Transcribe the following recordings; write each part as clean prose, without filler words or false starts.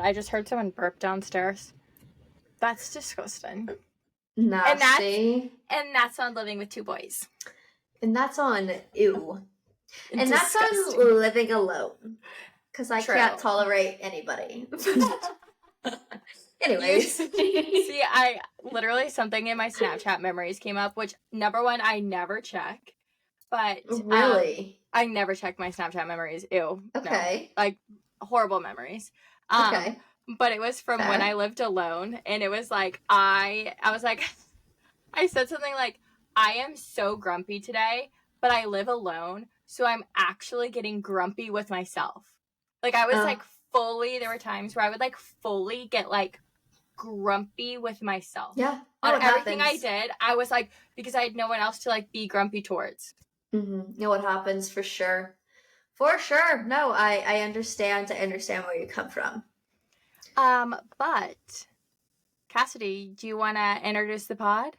I just heard someone burp downstairs. That's disgusting. Nasty. And that's on living with two boys. And that's on ew. And Disgusting. that's on living alone. Because I can't tolerate anybody. Anyways. See, I literally, something in my Snapchat memories came up, which, number one, I never check. But really? I never check my Snapchat memories. Ew. Okay. No. Like, horrible memories. Okay. But it was from when I lived alone, and it was like, I was like, I said something like, I am so grumpy today, but I live alone, so I'm actually getting grumpy with myself. Like, I was like, fully, there were times where I would like fully get like grumpy with myself. Yeah. On everything I did, I was like, because I had no one else to like be grumpy towards. Mm-hmm. Know what happens for sure. For sure. No, I understand. I understand where you come from. But Kassidy, do you want to introduce the pod?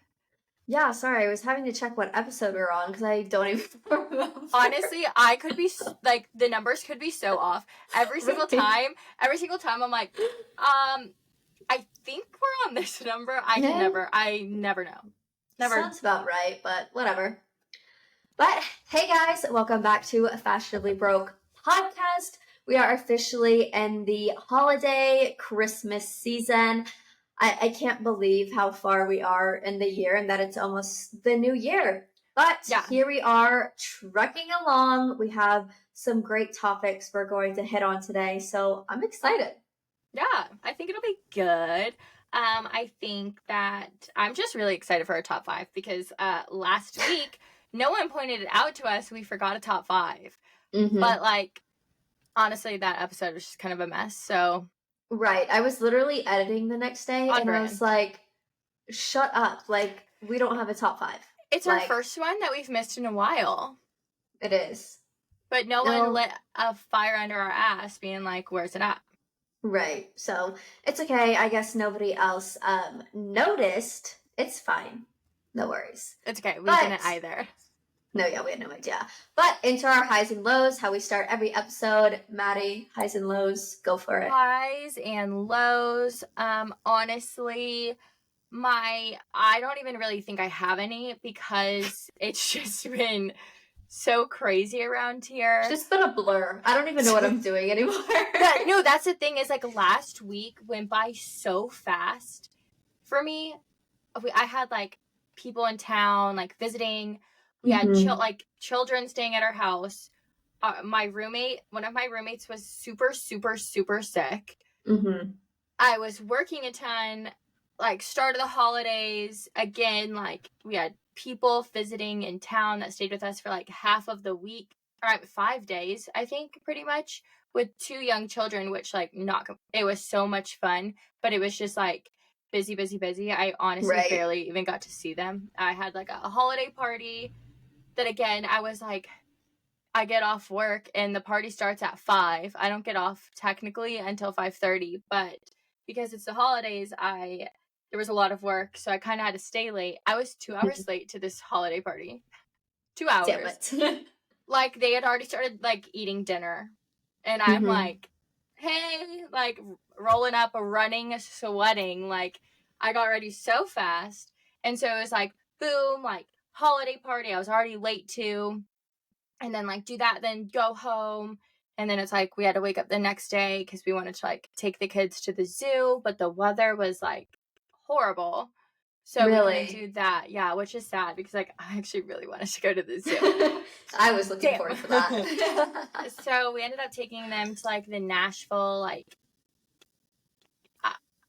Yeah, sorry, I was having to check what episode we're on because I don't even remember. Honestly, I could be, like, the numbers could be so off. Every single time, I'm like, I think we're on this number. I never know. Never. Sounds about right, but whatever. But, hey guys, welcome back to Fashionably Broke Podcast. We are officially in the holiday Christmas season. I can't believe how far we are in the year and that it's almost the new year. But Here we are trucking along. We have some great topics we're going to hit on today, so I'm excited. Yeah, I think it'll be good. I think that I'm just really excited for our top 5 because last week, no one pointed it out to us. We forgot a top 5. Mm-hmm. But, like, honestly, that episode was just kind of a mess, so... Right. I was literally editing the next day and I was like, shut up. Like, we don't have a top 5. It's our first one that we've missed in a while. It is. But no one lit a fire under our ass being like, where's it at? Right. So it's okay. I guess nobody else noticed. It's fine. No worries. It's okay. We didn't either. No, yeah, we had no idea. But into our highs and lows, how we start every episode. Maddie, highs and lows, go for it. Highs and lows. Honestly, I don't even really think I have any because it's just been so crazy around here. It's just been a blur. I don't even know what I'm doing anymore. No, that's the thing is like last week went by so fast for me. I had like people in town like visiting. We had children staying at our house. One of my roommates was super, super, super sick. Mm-hmm. I was working a ton, like start of the holidays. Again, like we had people visiting in town that stayed with us for like half of the week, or 5 days, I think, pretty much, with 2 young children, which like it was so much fun, but it was just like busy. I honestly barely even got to see them. I had like a holiday party. That again, I was like, I get off work and the party starts at 5. I don't get off technically until 5:30, but because it's the holidays, there was a lot of work, so I kind of had to stay late. I was 2 hours late to this holiday party. 2 hours. Damn it. Like they had already started like eating dinner, and I'm like, hey, like rolling up, running, sweating. Like I got ready so fast, and so it was like boom, like. Holiday party I was already late to, and then like do that, then go home, and then it's like we had to wake up the next day because we wanted to like take the kids to the zoo, but the weather was like horrible, so we couldn't do that. Yeah, which is sad because like I actually really wanted to go to the zoo. I was looking forward to that. So we ended up taking them to like the Nashville like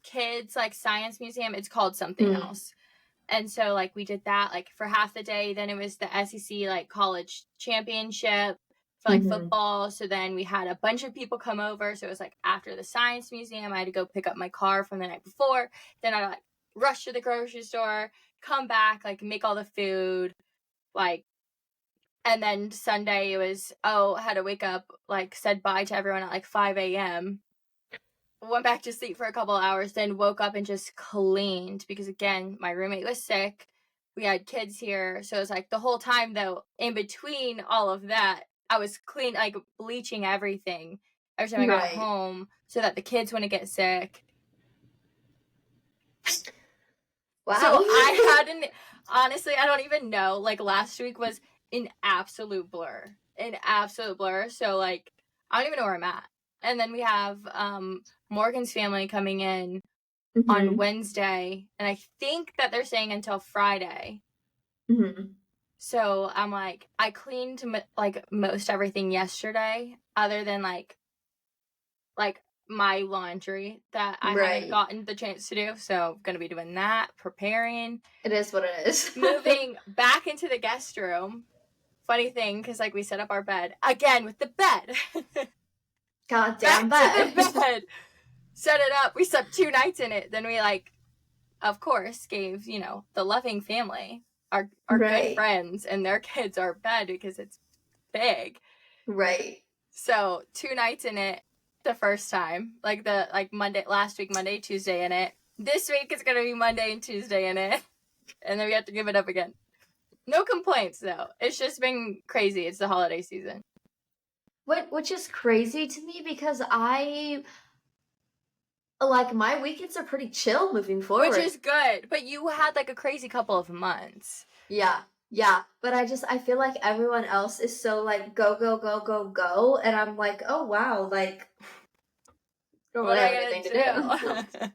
kids like science museum. It's called something else. And so, like, we did that, like, for half the day. Then it was the SEC, like, college championship for, like, football. So then we had a bunch of people come over. So it was, like, after the science museum, I had to go pick up my car from the night before. Then I, like, rush to the grocery store, come back, like, make all the food, like, and then Sunday it was, had to wake up, like, said bye to everyone at, like, 5 a.m., went back to sleep for a couple hours, then woke up and just cleaned because, again, my roommate was sick. We had kids here. So it was like the whole time, though, in between all of that, I was like bleaching everything every time I got home so that the kids wouldn't get sick. Wow. So honestly, I don't even know. Like, last week was an absolute blur. So, like, I don't even know where I'm at. And then we have Morgan's family coming in on Wednesday, and I think that they're saying until Friday. So I'm like, I cleaned like most everything yesterday, other than like my laundry that I haven't gotten the chance to do. So I'm gonna be doing that, preparing. It is what it is. Moving back into the guest room. Funny thing, because like we set up our bed again with the bed. Goddamn bed. bed. The bed. Set it up. We slept 2 nights in it. Then we of course, gave the loving family, our good friends, and their kids our bed because it's big. Right. So 2 nights in it the first time. Last week, Monday, Tuesday in it. This week it's gonna be Monday and Tuesday in it. And then we have to give it up again. No complaints though. It's just been crazy. It's the holiday season. Which is crazy to me because my weekends are pretty chill moving forward. Which is good. But you had like a crazy couple of months. Yeah. But I feel like everyone else is so like go, go, go, go, go. And I'm like, oh wow, like what am I gonna do?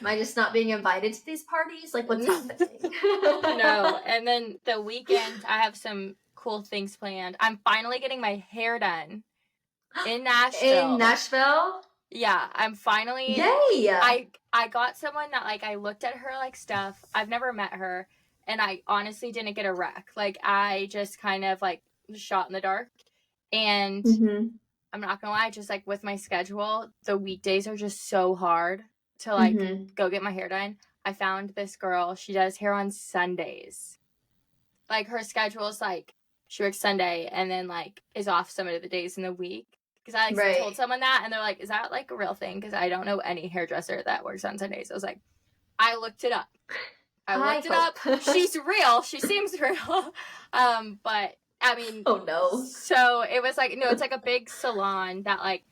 Am I just not being invited to these parties? Like, what's happening? No. And then the weekend, I have some cool things planned. I'm finally getting my hair done in Nashville. In Nashville? Yeah, I'm finally. Yay! I got someone that like I looked at her like stuff. I've never met her, and I honestly didn't get a rec. Like I just kind of like shot in the dark, and I'm not gonna lie, just like with my schedule, the weekdays are just so hard to like go get my hair done. I found this girl. She does hair on Sundays. Like her schedule is like she works Sunday and then like is off some of the days in the week. Because I like told someone that and they're like, "Is that like a real thing?" Because I don't know any hairdresser that works on Sundays. I was like, I looked it up. She's real. She seems real. But I mean, oh no. So it was like, no, it's like a big salon that like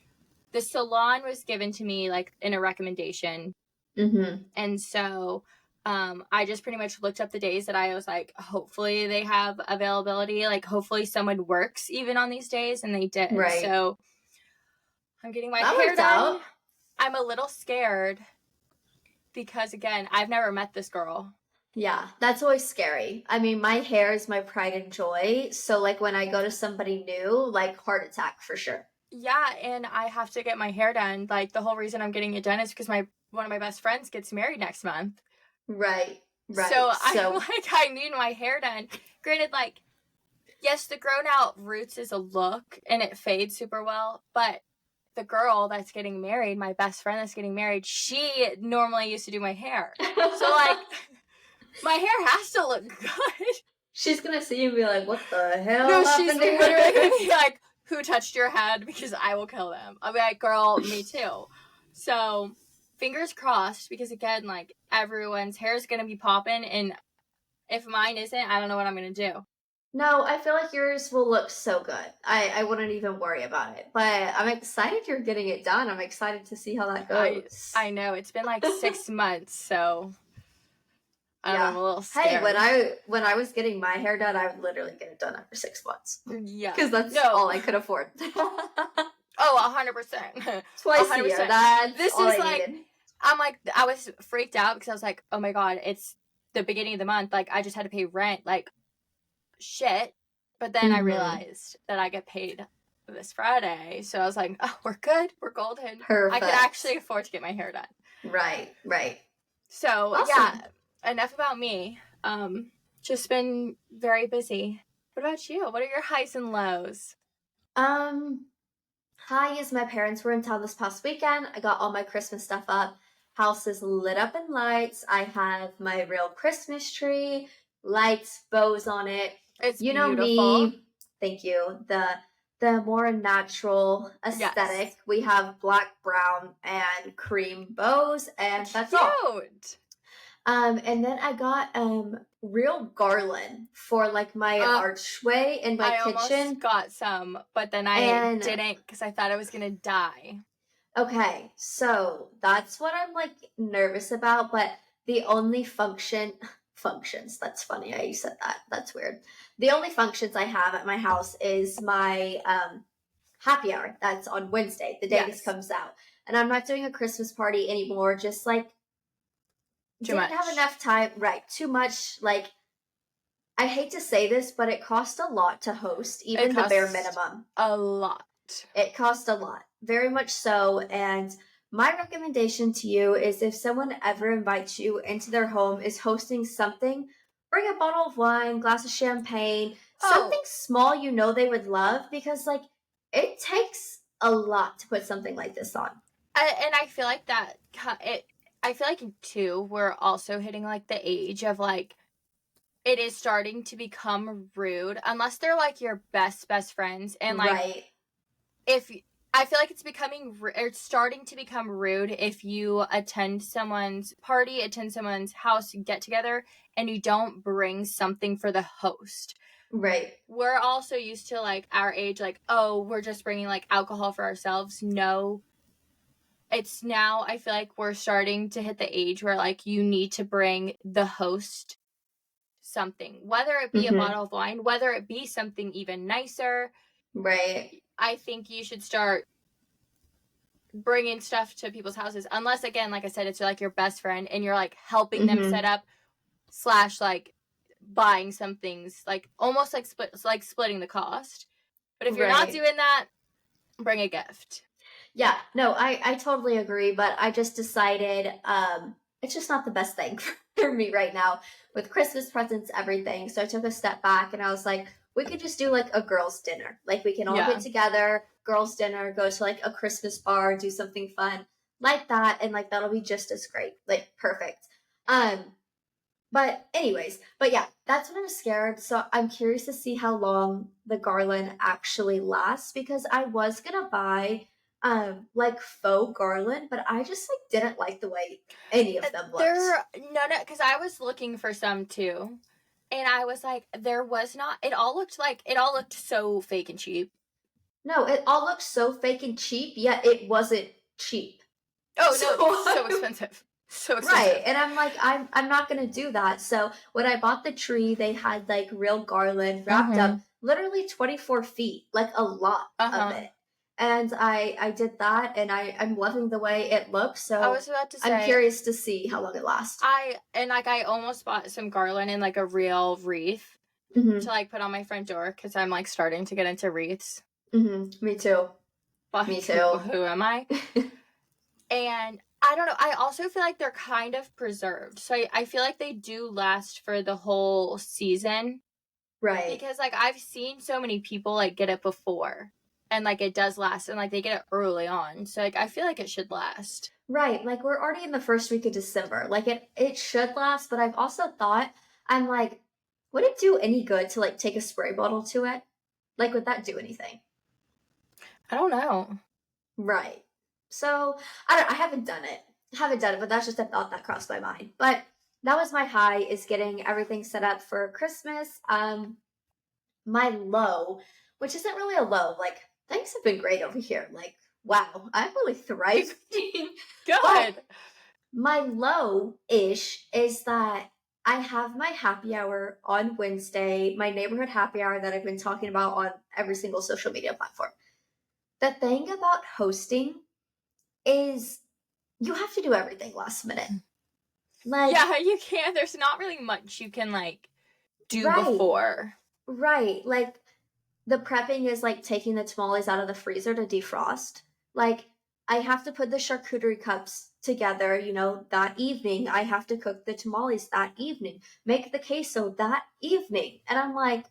the salon was given to me like in a recommendation. And so I just pretty much looked up the days that I was like, hopefully they have availability. Like hopefully someone works even on these days, and they did. Right. So I'm getting my hair done. I'm a little scared because again, I've never met this girl. Yeah, that's always scary. I mean, my hair is my pride and joy. So like when I go to somebody new, like heart attack for sure. Yeah, and I have to get my hair done. Like the whole reason I'm getting it done is because one of my best friends gets married next month. Right. So I'm like, I need my hair done. Granted, like, yes, the grown out roots is a look and it fades super well, but the girl that's getting married, my best friend that's getting married, she normally used to do my hair. So like my hair has to look good. She's gonna see you and be like, what the hell? No, she's literally gonna be like, who touched your head? Because I will kill them. I'll be like, girl, me too. So fingers crossed, because again, like everyone's hair is gonna be popping, and if mine isn't, I don't know what I'm gonna do. No, I feel like yours will look so good. I wouldn't even worry about it. But I'm excited you're getting it done. I'm excited to see how that goes. I know. It's been like 6 months, so I'm a little scared. Hey, when I was getting my hair done, I would literally get it done after 6 months. Yeah. Because that's all I could afford. 100%. Twice 100%. A year. That's this all is I like, needed. I'm like, I was freaked out because I was like, oh my God, it's the beginning of the month. Like, I just had to pay rent. Like, shit. But then I realized that I get paid this Friday. So I was like, oh, we're good. We're golden. Perfect. I could actually afford to get my hair done. Right. So, awesome. Yeah, enough about me. Just been very busy. What about you? What are your highs and lows? High is my parents were in town this past weekend. I got all my Christmas stuff up. House is lit up in lights. I have my real Christmas tree, lights, bows on it. It's beautiful. Me. Thank you. The more natural aesthetic. Yes. We have black, brown, and cream bows, and that's all. And then I got real garland for like my archway in my kitchen. I almost got some, but then I didn't because I thought I was gonna die. Okay, so that's what I'm like nervous about, but the only functions, that's funny how you said that. That's weird. The only functions I have at my house is my happy hour. That's on Wednesday, the day this comes out. And I'm not doing a Christmas party anymore, just like didn't have enough time. Right, too much. Like, I hate to say this, but it cost a lot to host, even the bare minimum. A lot. It cost a lot, very much so. And my recommendation to you is if someone ever invites you into their home, is hosting something, bring a bottle of wine, glass of champagne, something small you know they would love, because like it takes a lot to put something like this on. And I feel like I feel like too, we're also hitting like the age of like, it is starting to become rude unless they're like your best friends, and like if I feel like it's starting to become rude if you attend someone's party, attend someone's house, get together, and you don't bring something for the host. Right. We're also used to like our age, like, oh, we're just bringing like alcohol for ourselves. No, it's now I feel like we're starting to hit the age where like you need to bring the host something, whether it be a bottle of wine, whether it be something even nicer. Right. I think you should start bringing stuff to people's houses, unless, again, like I said, it's like your best friend and you're like helping them set up / like buying some things, like almost like splitting the cost. But if you're not doing that, bring a gift. Yeah, no, I totally agree, but I just decided it's just not the best thing for me right now with Christmas presents, everything. So I took a step back and I was like, we could just do like a girls' dinner. Like we can all get together, girls' dinner, go to like a Christmas bar, do something fun like that, and like that'll be just as great. Like perfect. But anyways, but yeah, that's what I'm scared. So I'm curious to see how long the garland actually lasts, because I was gonna buy like faux garland, but I just like didn't like the way any of them looked. No, because I was looking for some too, and I was like, there was not. It all looked so fake and cheap. No, it all looked so fake and cheap, yet it wasn't cheap. Oh no, it's so expensive. So expensive. Right, and I'm like, I'm not gonna do that. So when I bought the tree, they had like real garland wrapped up, literally 24 feet, like a lot of it. And I did that, and I'm loving the way it looks. So I was about to say, I'm curious to see how long it lasts. I almost bought some garland in like a real wreath to like put on my front door, because I'm like starting to get into wreaths. Me too. But me too. Who am I? And I don't know. I also feel like they're kind of preserved. So I feel like they do last for the whole season. Right. Because like I've seen so many people like get it before, and like it does last, and like they get it early on. So like I feel like it should last. Right. Like we're already in the first week of December. Like it should last, but I've also thought, I'm like, would it do any good to like take a spray bottle to it? Like would that do anything? I don't know. Right. So I haven't done it. But that's just a thought that crossed my mind. But that was my high, is getting everything set up for Christmas. My low, which isn't really a low, like things have been great over here. Like, wow, I'm really thriving. Good. But my low-ish is that I have my happy hour on Wednesday, my neighborhood happy hour that I've been talking about on every single social media platform. The thing about hosting is you have to do everything last minute. Like, yeah, you can't. There's not really much you can like do before. Right. Like the prepping is like taking the tamales out of the freezer to defrost. Like I have to put the charcuterie cups together, that evening. I have to cook the tamales that evening, make the queso that evening. And I'm like,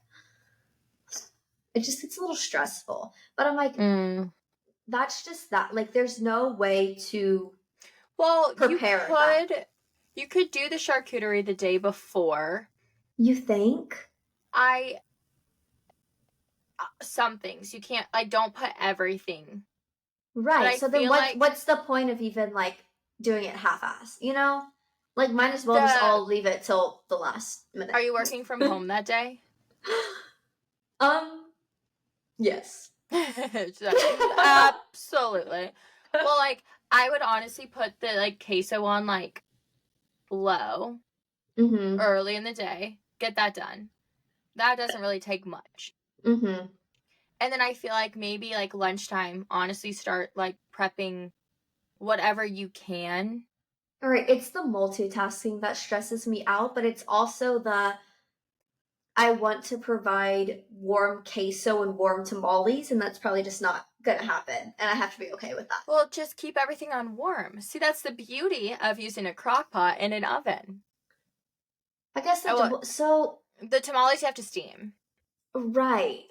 it just gets a little stressful. But I'm like, that's just that. Like, there's no way to prepare that. You could do the charcuterie the day before. You think? Some things. You can't, like, don't put everything. Right. So then what's the point of even, like, doing it half-ass, Like, might as well just all leave it till the last minute. Are you working from home that day? Yes. Absolutely. Well, like, I would honestly put the, like, queso on, like, low early in the day. Get that done. That doesn't really take much. And then I feel like maybe, like, lunchtime, honestly start, like, prepping whatever you can. All right, it's the multitasking that stresses me out, but it's also I want to provide warm queso and warm tamales, and that's probably just not gonna happen, and I have to be okay with that. Well, just keep everything on warm. See, that's the beauty of using a crock pot and an oven. I guess so the tamales you have to steam. Right.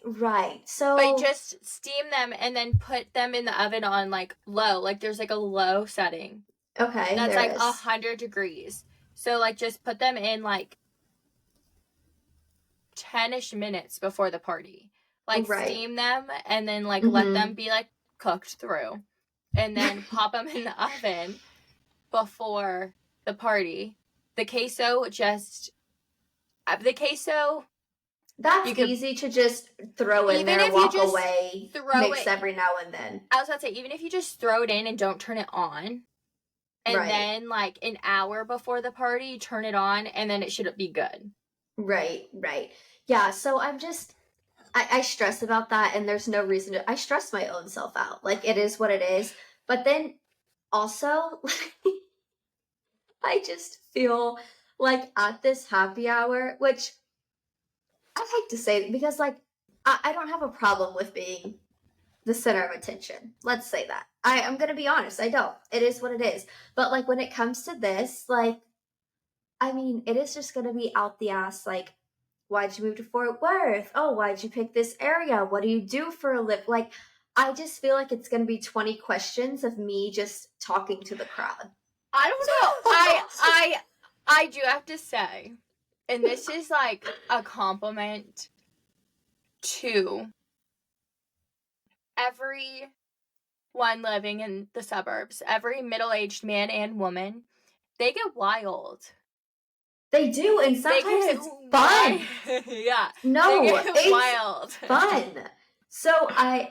So but you just steam them and then put them in the oven on like low. Like there's like a low setting. Okay. That's like 100 degrees. So like just put them in like 10-ish minutes before the party. Like steam them and then like let them be like cooked through. And then pop them in the oven before the party. The queso that's easy to just throw in there, walk away, mix every now and then. I was about to say, even if you just throw it in and don't turn it on, and then like an hour before the party, turn it on, and then it should be good. Right. Yeah, so I'm just, I stress about that, and there's no reason to, I stress my own self out. Like, it is what it is. But then, also, I just feel like at this happy hour, which I hate to say, because, like, I don't have a problem with being the center of attention. Let's say that. I'm going to be honest. I don't. It is what it is. But, like, when it comes to this, like, I mean, it is just going to be out the ass, like, why'd you move to Fort Worth? Oh, why'd you pick this area? What do you do for a living? Like, I just feel like it's going to be 20 questions of me just talking to the crowd. I don't know. I do have to say, and this is like a compliment to everyone living in the suburbs, every middle-aged man and woman, they get wild. They do, and sometimes it's fun. Yeah. No, it's wild. Fun. So I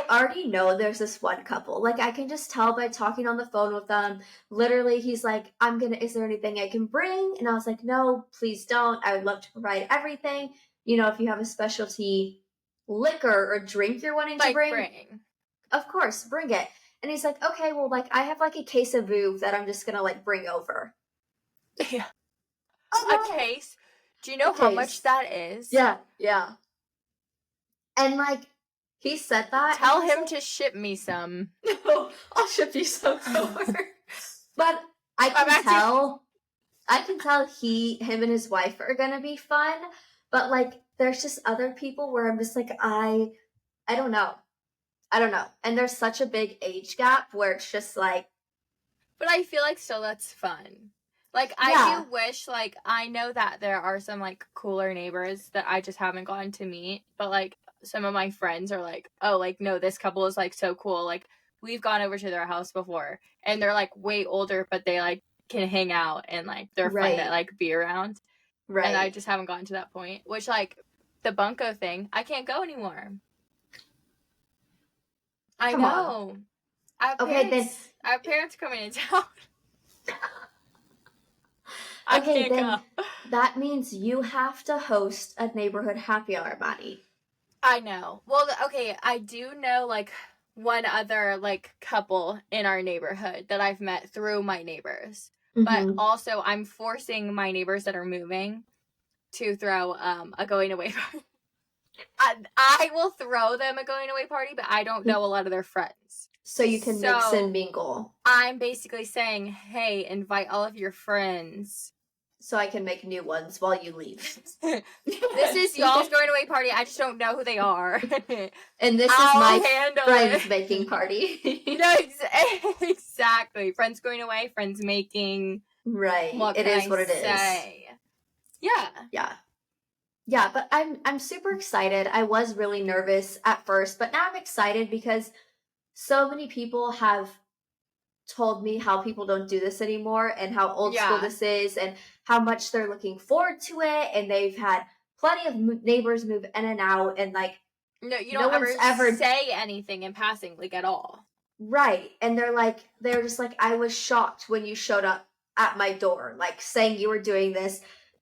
already know there's this one couple. Like, I can just tell by talking on the phone with them. Literally, he's like, is there anything I can bring? And I was like, no, please don't. I would love to provide everything. You know, if you have a specialty liquor or drink you're wanting to bring. Of course, bring it. And he's like, okay, well, like, I have like a case of Vouv that I'm just going to like bring over. Yeah. A case? Do you know how much that is? Yeah. And like, he said that. Tell him to ship me some. No, I'll ship you some over. But I can tell him and his wife are gonna be fun. But like, there's just other people where I'm just like, I don't know. And there's such a big age gap where it's just like. But I feel like still that's fun. Like, I do wish, like, I know that there are some, like, cooler neighbors that I just haven't gotten to meet. But, like, some of my friends are like, oh, like, no, this couple is, like, so cool. Like, we've gone over to their house before. And they're, like, way older, but they, like, can hang out. And, like, they're fun to, like, be around. Right. And I just haven't gotten to that point. Which, like, the bunko thing, I can't go anymore. I know. I have parents coming in town. Okay, then that means you have to host a neighborhood happy hour, Maddy. I know. Well, okay, I do know, like, one other, like, couple in our neighborhood that I've met through my neighbors. But also, I'm forcing my neighbors that are moving to throw a going-away party. I will throw them a going-away party, but I don't know a lot of their friends. So you can mix and mingle. I'm basically saying, hey, invite all of your friends. So I can make new ones while you leave. This is y'all's going away party. I just don't know who they are. And this is my friends making party. No, exactly. Friends going away, friends making. Right. It is what it is. Yeah. Yeah, but I'm super excited. I was really nervous at first, but now I'm excited because so many people have told me how people don't do this anymore and how old school this is and how much they're looking forward to it. And they've had plenty of neighbors move in and out, and like, no, you don't ever say anything in passing, like, at all. Right. And they're just like, I was shocked when you showed up at my door, like saying you were doing this,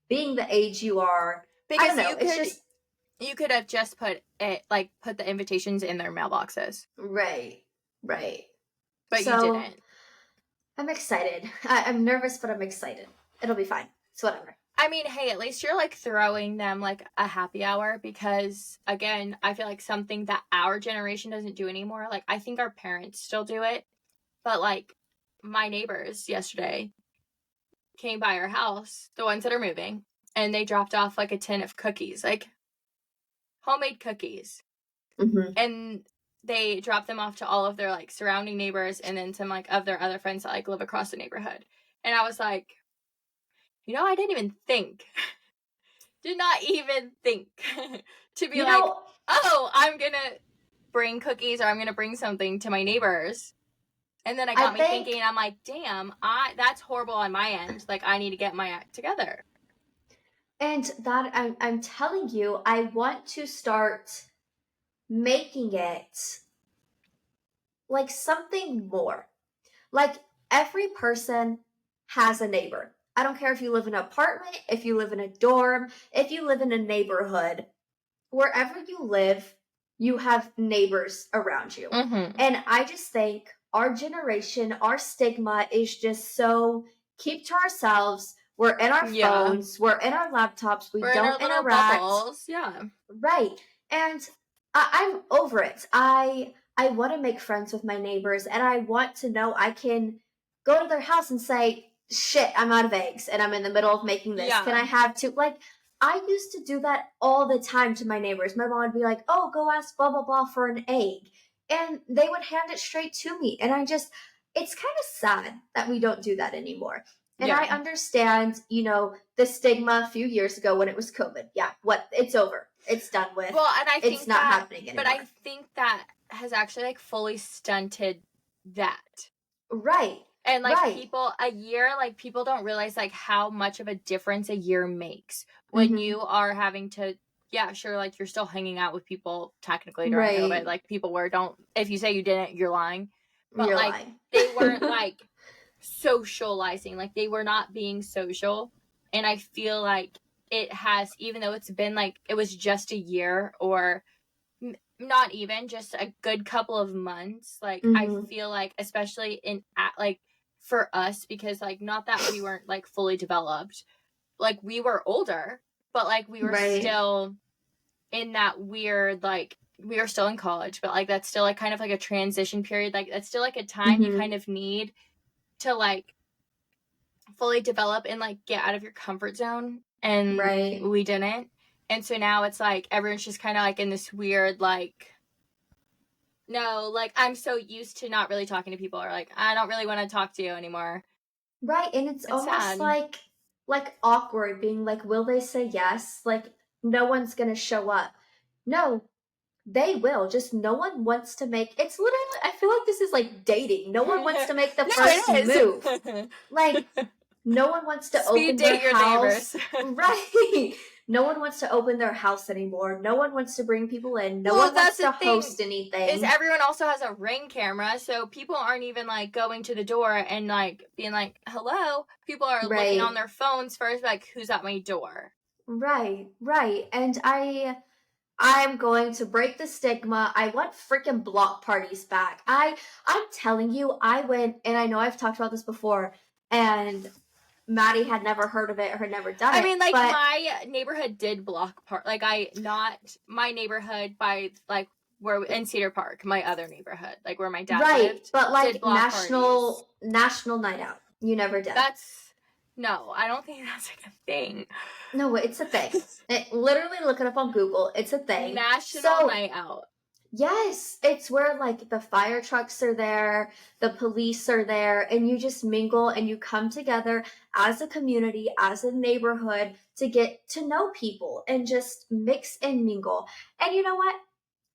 being the age you are. Because I don't know, you could have just put the invitations in their mailboxes. Right. But you didn't. I'm excited. I'm nervous, but I'm excited. It'll be fine. It's whatever. I mean, hey, at least you're, like, throwing them, like, a happy hour because, again, I feel like something that our generation doesn't do anymore. Like, I think our parents still do it, but, like, my neighbors yesterday came by our house, the ones that are moving, and they dropped off, like, a tin of cookies, like, homemade cookies. Mm-hmm. And they dropped them off to all of their, like, surrounding neighbors and then some, like, of their other friends that, like, live across the neighborhood. And I was like, you know, I didn't even think. Did not even think to be like, oh, I'm going to bring cookies or I'm going to bring something to my neighbors. And then it got me thinking, I'm like, damn, that's horrible on my end. Like, I need to get my act together. And that, I'm telling you, I want to start making it like something more. Like, every person has a neighbor. I don't care if you live in an apartment, if you live in a dorm, if you live in a neighborhood. Wherever you live, you have neighbors around you. Mm-hmm. And I just think our generation, our stigma is just so keep to ourselves. We're in our phones. We're in our laptops. We're don't in our interact. Bubbles. Yeah. Right. And I'm over it. I want to make friends with my neighbors, and I want to know I can go to their house and say, shit, I'm out of eggs and I'm in the middle of making this. Yeah. Can I have two? Like, I used to do that all the time to my neighbors. My mom would be like, oh, go ask blah, blah, blah for an egg. And they would hand it straight to me. And it's kind of sad that we don't do that anymore. And I understand, the stigma a few years ago when it was COVID. Yeah, it's over. It's done with. Well, and I think it's not happening anymore. But I think that has actually, like, fully stunted that. Right. And, like, people don't realize, like, how much of a difference a year makes when you are having to, sure, like, you're still hanging out with people technically during COVID. Like, people if you say you didn't, you're lying. But, you're like, lying. They weren't, like, socializing. Like, they were not being social. And I feel like it has, even though it's been, like, it was just a year or not even, just a good couple of months. Like, I feel like, especially for us, because, like, not that we weren't, like, fully developed, like, we were older, but, like, we were still in that weird, like, we were still in college, but, like, that's still, like, kind of like a transition period. Like, that's still, like, a time you kind of need to, like, fully develop and, like, get out of your comfort zone, and we didn't. And so now it's like everyone's just kind of, like, in this weird, like, no, like, I'm so used to not really talking to people, or, like, I don't really want to talk to you anymore. Right, and it's almost sad. like awkward, being like, will they say yes? Like, no one's gonna show up. No, they will. Just no one wants to make. It's literally. I feel like this is like dating. No one wants to make the first move. Like, no one wants to open their house. Right. No one wants to open their house anymore. No one wants to bring people in. No one wants to host anything. Is everyone also has a Ring camera, so people aren't even, like, going to the door and, like, being like, hello. People are looking on their phones first, like, who's at my door? Right. And I'm going to break the stigma. I want freaking block parties back. I'm telling you, I went, and I know I've talked about this before, and Maddy had never heard of it or had never done it. I mean, like, my neighborhood did block party. Like, my neighborhood by, like, where in Cedar Park, my other neighborhood, like, where my dad lived. But, like, national night out. You never did. No, I don't think that's, like, a thing. No, it's a thing. Literally look it up on Google. It's a thing. National night out. Yes, it's where, like, the fire trucks are there, the police are there, and you just mingle and you come together as a community, as a neighborhood, to get to know people and just mix and mingle. And you know what?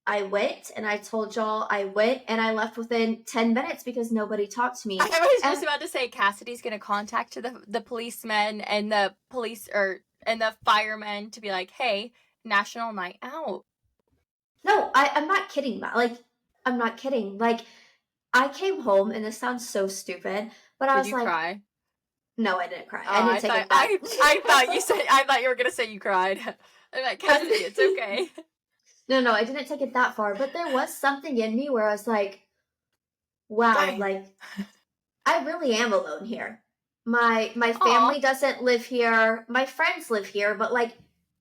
I went and I told y'all I went and I left within 10 minutes because nobody talked to me. I was just about to say Kassidy's going to contact the policemen and the police and the firemen to be like, hey, National Night Out. No, I'm not kidding. I'm not kidding. Like, I came home and this sounds so stupid, but I was like, cry? No, I didn't cry. Oh, I didn't take it back. I thought you were going to say you cried. I'm like, Kassidy, it's okay. No, I didn't take it that far, but there was something in me where I was like, wow, Dang. like, I really am alone here. My family doesn't live here. My friends live here, but like,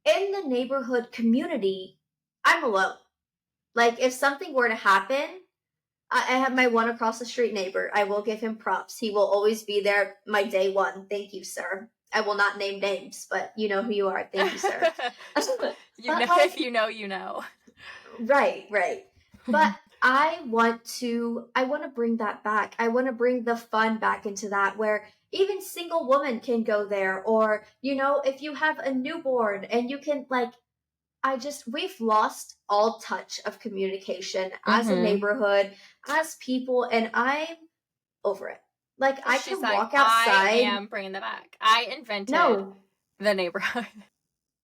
in the neighborhood community, I'm alone. Like, if something were to happen, I have my one across the street neighbor. I will give him props. He will always be there, my day one. Thank you, sir. I will not name names, but you know who you are. Thank you, sir. If you know, you know. Right. But I want to bring that back. I want to bring the fun back into that, where even single women can go there, or, if you have a newborn and you can, like, we've lost all touch of communication as a neighborhood, as people, and I'm over it. Like, I can walk outside. I am bringing that back. I invented the neighborhood.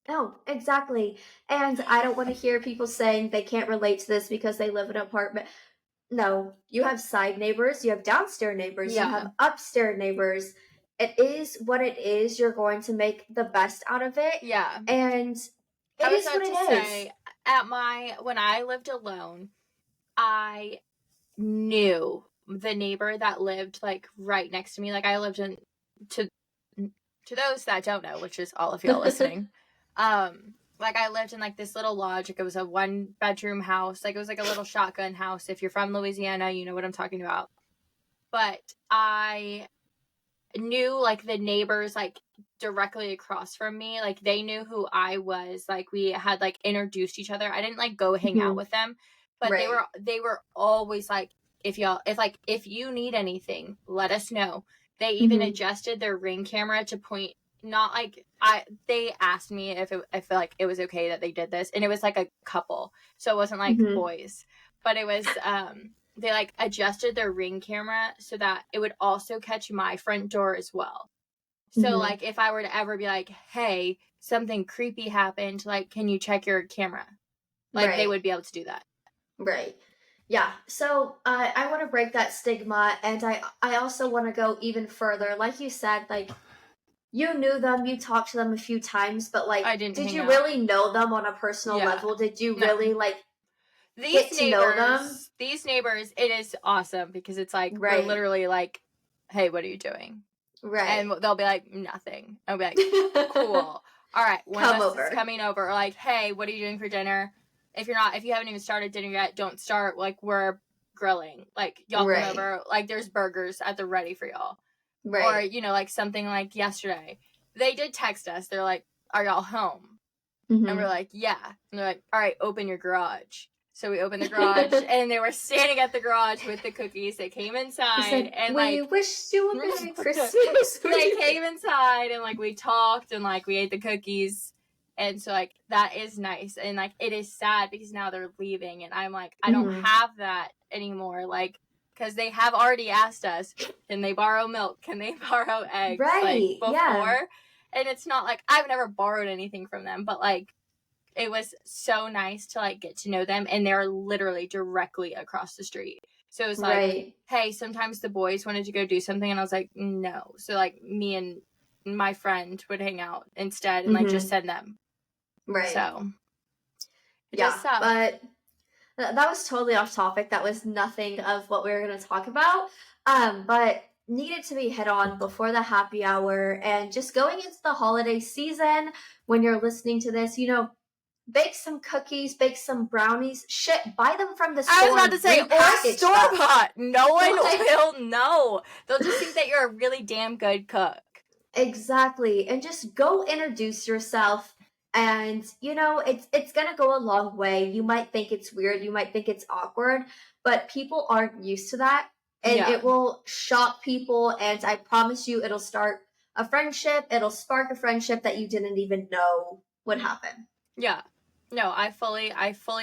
No, exactly. And I don't want to hear people saying they can't relate to this because they live in an apartment. No, you have side neighbors, you have downstairs neighbors, you have upstairs neighbors. It is what it is. You're going to make the best out of it. Yeah. And it is what it is. When I lived alone, I knew the neighbor that lived like right next to me. Like, I lived to those that don't know, which is all of y'all listening. Like, I lived in like this little lodge. Like, it was a 1-bedroom house. Like, it was like a little shotgun house. If you're from Louisiana, you know what I'm talking about. But I knew like the neighbors like directly across from me. Like, they knew who I was. Like, we had like introduced each other. I didn't like go hang out with them, but they were always like, if you need anything, let us know. They even adjusted their Ring camera to point. Not like they asked me if I feel like it was okay that they did this, and it was like a couple, so it wasn't like boys, but it was they like adjusted their Ring camera so that it would also catch my front door as well. So like, if I were to ever be like, hey, something creepy happened, like, can you check your camera? Like, they would be able to do that. Right. Yeah. So I want to break that stigma, and I also want to go even further. Like you said, like, you knew them, you talked to them a few times, but like, did you really know them on a personal level? Did you really like get to know them? These neighbors, it is awesome because it's like, we're literally like, hey, what are you doing? Right. And they'll be like, nothing. I'll be like, cool. All right, one of us is coming over. Or like, hey, what are you doing for dinner? If you haven't even started dinner yet, don't start. Like, we're grilling. Like, y'all come over. Like, there's burgers at the ready for y'all. Right. Or, like something like yesterday. They did text us. They're like, are y'all home? And we're like, yeah. And they're like, all right, open your garage. So we opened the garage, and they were standing at the garage with the cookies. They came inside, and we wish you a Merry Christmas. They came inside, and like, we talked, and like, we ate the cookies. And so like, that is nice. And like, it is sad because now they're leaving, and I'm like, I don't have that anymore. Like, because they have already asked us, can they borrow milk? Can they borrow eggs? Right. Like, before. And it's not like I've never borrowed anything from them, but like, it was so nice to like get to know them, and they're literally directly across the street. So it was like, hey, sometimes the boys wanted to go do something, and I was like, no. So like, me and my friend would hang out instead, and like, just send them. Right. So but that was totally off topic. That was nothing of what we were going to talk about. But needed to be hit on before the happy hour, and just going into the holiday season. When you're listening to this, bake some cookies, bake some brownies. Shit, buy them from the store. I was about to say, or store-bought. No one will know. They'll just think that you're a really damn good cook. Exactly. And just go introduce yourself. And, it's going to go a long way. You might think it's weird. You might think it's awkward. But people aren't used to that. And it will shock people. And I promise you, it'll start a friendship. It'll spark a friendship that you didn't even know would happen. Yeah. No, I fully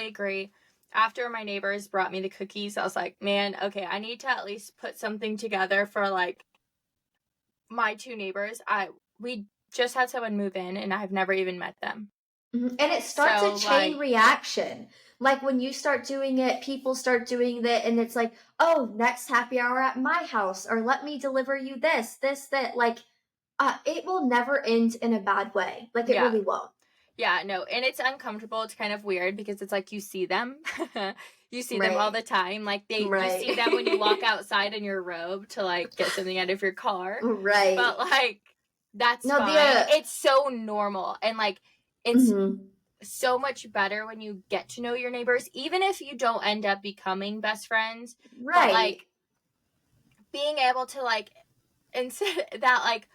agree. after my neighbors brought me the cookies, I was like, man, okay, I need to at least put something together for, like, my 2 neighbors. We just had someone move in, and I've never even met them. And it starts a chain reaction. Like, when you start doing it, people start doing that, and it's like, oh, next happy hour at my house, or let me deliver you this, that. Like, it will never end in a bad way. Like, it really won't. Yeah, no, and it's uncomfortable. It's kind of weird because it's like you see them. You see them all the time. Like, you see them when you walk outside in your robe to, like, get something out of your car. Right. But, like, that's fine. It's so normal. And, like, it's so much better when you get to know your neighbors, even if you don't end up becoming best friends. Right. But, like, being able to, like, instead that, like,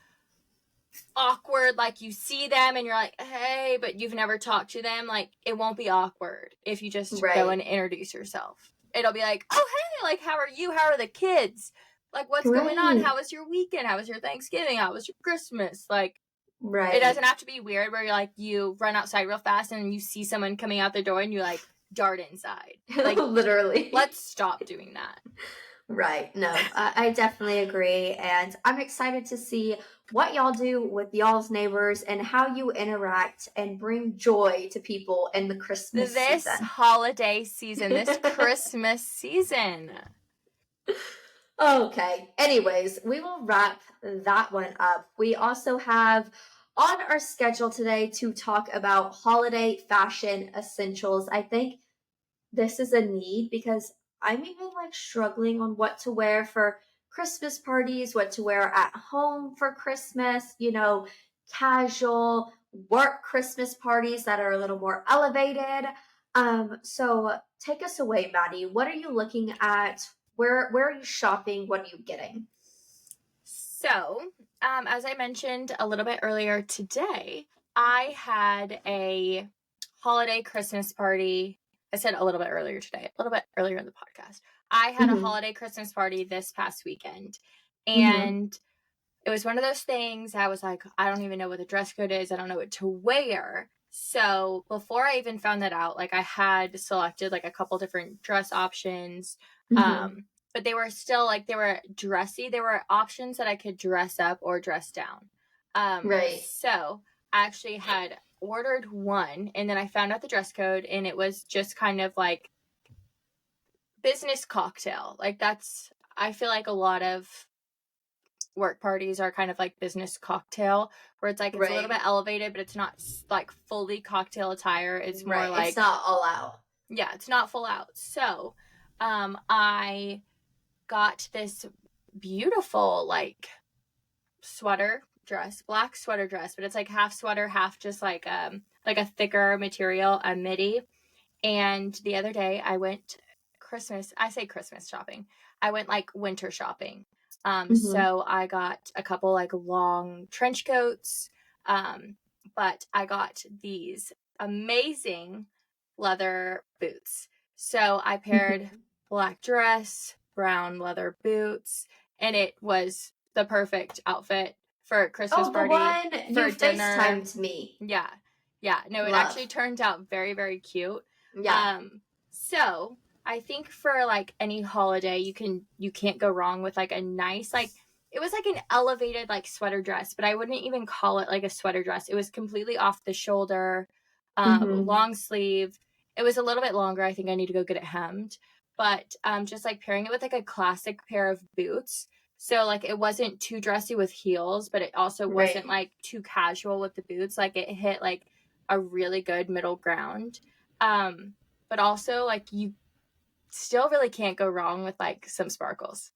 awkward, like, you see them and you're like, hey, but you've never talked to them, like, it won't be awkward if you just go and introduce yourself. It'll be like, oh, hey, like, how are you? How are the kids? Like, what's going on? How was your weekend? How was your Thanksgiving? How was your Christmas? Like, it doesn't have to be weird where you're like, you run outside real fast and you see someone coming out the door and you, like, dart inside. Like, literally. Let's stop doing that. Right. No, I definitely agree. And I'm excited to see what y'all do with y'all's neighbors and how you interact and bring joy to people in the Christmas season. This holiday season, this Christmas season. Okay. Anyways, we will wrap that one up. We also have on our schedule today to talk about holiday fashion essentials. I think this is a need because I'm even, like, struggling on what to wear for Christmas parties, what to wear at home for Christmas, casual work Christmas parties that are a little more elevated. So take us away, Maddy. What are you looking at? Where are you shopping? What are you getting? So, as I mentioned a little bit earlier today, I had a holiday Christmas party. I said a little bit earlier today, a little bit earlier in the podcast. I had a holiday Christmas party this past weekend, and it was one of those things I was like, I don't even know what the dress code is. I don't know what to wear. So before I even found that out, like, I had selected, like, a couple different dress options, but they were still, like, they were dressy. There were options that I could dress up or dress down. So I actually had ordered one, and then I found out the dress code, and it was just kind of like business cocktail. Like, I feel like a lot of work parties are kind of like business cocktail, where it's like, it's a little bit elevated, but it's not, like, fully cocktail attire. It's more like, it's not all out. Yeah, it's not full out. So I got this beautiful, like, sweater dress, black sweater dress, but it's like half sweater, half just like a thicker material, a midi. And the other day I went Christmas shopping. I went, like, winter shopping. So I got a couple, like, long trench coats, but I got these amazing leather boots. So I paired black dress, brown leather boots, and it was the perfect outfit for a Christmas party. For dinner. FaceTimed me. Yeah. No, it actually turned out very, very cute. Yeah. So I think for, like, any holiday, you can't go wrong with, like, a nice, like, it was like an elevated, like, sweater dress, but I wouldn't even call it like a sweater dress. It was completely off the shoulder, long sleeve. It was a little bit longer. I think I need to go get it hemmed, but just, like, pairing it with, like, a classic pair of boots. So, like, it wasn't too dressy with heels, but it also wasn't, like, too casual with the boots. Like, it hit, like, a really good middle ground. But also, like, you still really can't go wrong with, like, some sparkles.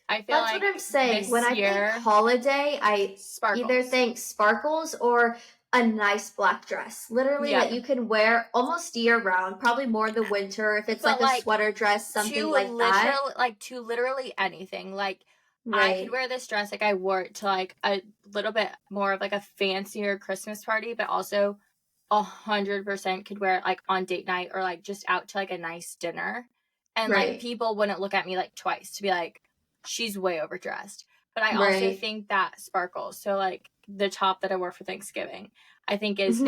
I feel That's like what I'm saying. When I think holiday, I either think sparkles or a nice black dress. Literally, that you can wear almost year round, probably more the winter if it's like a sweater dress, something like that. Like, to literally anything. Like, I could wear this dress, like, I wore it to, like, a little bit more of, like, a fancier Christmas party, but also 100% could wear it, like, on date night or, like, just out to, like, a nice dinner. And, like, people wouldn't look at me, like, twice to be like, she's way overdressed. But I also think that sparkles. So, like, the top that I wore for Thanksgiving, I think is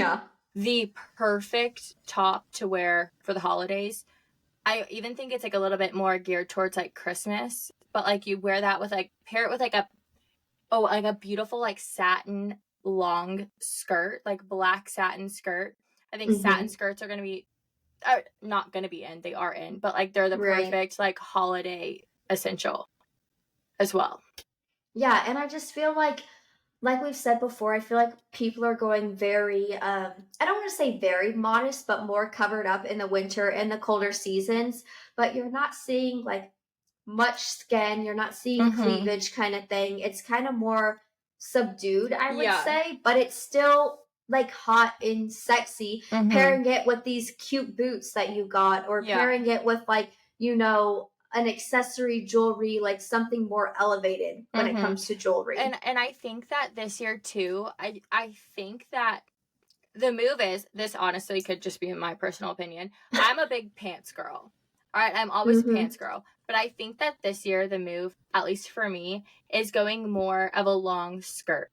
the perfect top to wear for the holidays. I even think it's like a little bit more geared towards like Christmas, but like you wear that with like, pair it with like a beautiful like satin long skirt, like black satin skirt. I think satin skirts are going to be, not going to be in, they are in, but like they're the perfect like holiday essential as well. Yeah, and I just feel like we've said before, I feel like people are going very, I don't want to say very modest, but more covered up in the winter and the colder seasons. But you're not seeing like much skin. You're not seeing cleavage kind of thing. It's kind of more subdued, I would say, but it's still like hot and sexy. Pairing it with these cute boots that you got, or pairing it with like, an accessory, jewelry, like something more elevated when it comes to jewelry. And I think that this year too, I think that the move is, this honestly could just be my personal opinion. I'm a big pants girl. All right, I'm always a pants girl. But I think that this year the move, at least for me, is going more of a long skirt.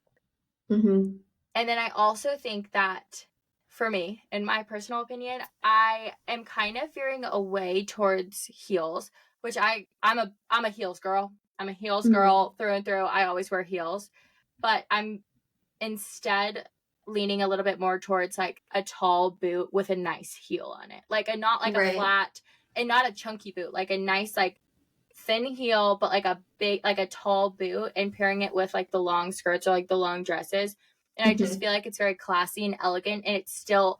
And then I also think that for me, in my personal opinion, I am kind of veering away towards heels, which I'm a heels girl. I'm a heels girl through and through. I always wear heels, but I'm instead leaning a little bit more towards like a tall boot with a nice heel on it. Like not like a flat and not a chunky boot, like a nice like thin heel, but like a big, like a tall boot, and pairing it with like the long skirts or like the long dresses. And I just feel like it's very classy and elegant, and it's still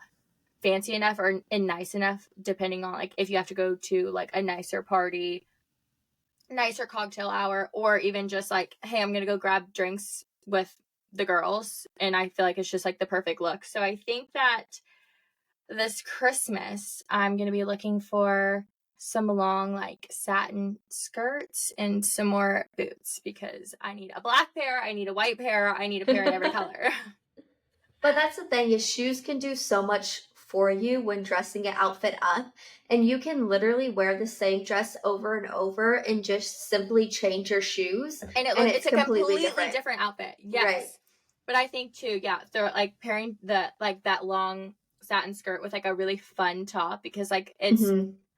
fancy enough and nice enough, depending on like if you have to go to like a nicer party, nicer cocktail hour, or even just like, hey, I'm gonna go grab drinks with the girls, and I feel like it's just like the perfect look. So I think that this Christmas I'm gonna be looking for some long like satin skirts and some more boots, because I need a black pair, I need a white pair, I need a pair in every color. But that's the thing, is shoes can do so much for you when dressing an outfit up, and you can literally wear the same dress over and over and just simply change your shoes, and it's a completely different outfit. Yes. Right. But I think too, they're like pairing the like that long satin skirt with like a really fun top, because like it's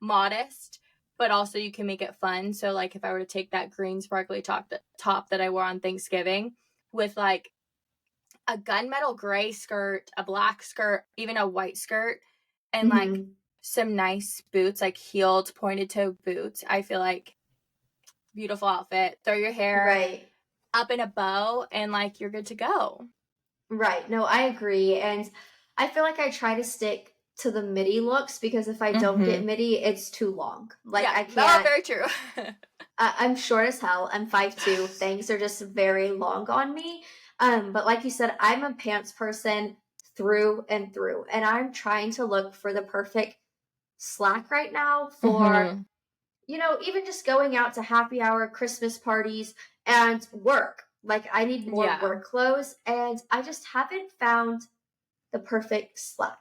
modest, but also you can make it fun. So like if I were to take that green sparkly top that I wore on Thanksgiving with like a gunmetal gray skirt, a black skirt, even a white skirt, and like some nice boots, like heeled pointed toe boots, I feel like beautiful outfit. Throw your hair up in a bow and like you're good to go. Right. No, I agree. And I feel like I try to stick to the midi looks, because if I don't get midi, it's too long. Like I can't. That's very true. I'm short as hell. I'm 5'2". Things are just very long on me. But like you said, I'm a pants person through and through, and I'm trying to look for the perfect slack right now for, even just going out to happy hour, Christmas parties, and work. Like I need more work clothes, and I just haven't found the perfect slack.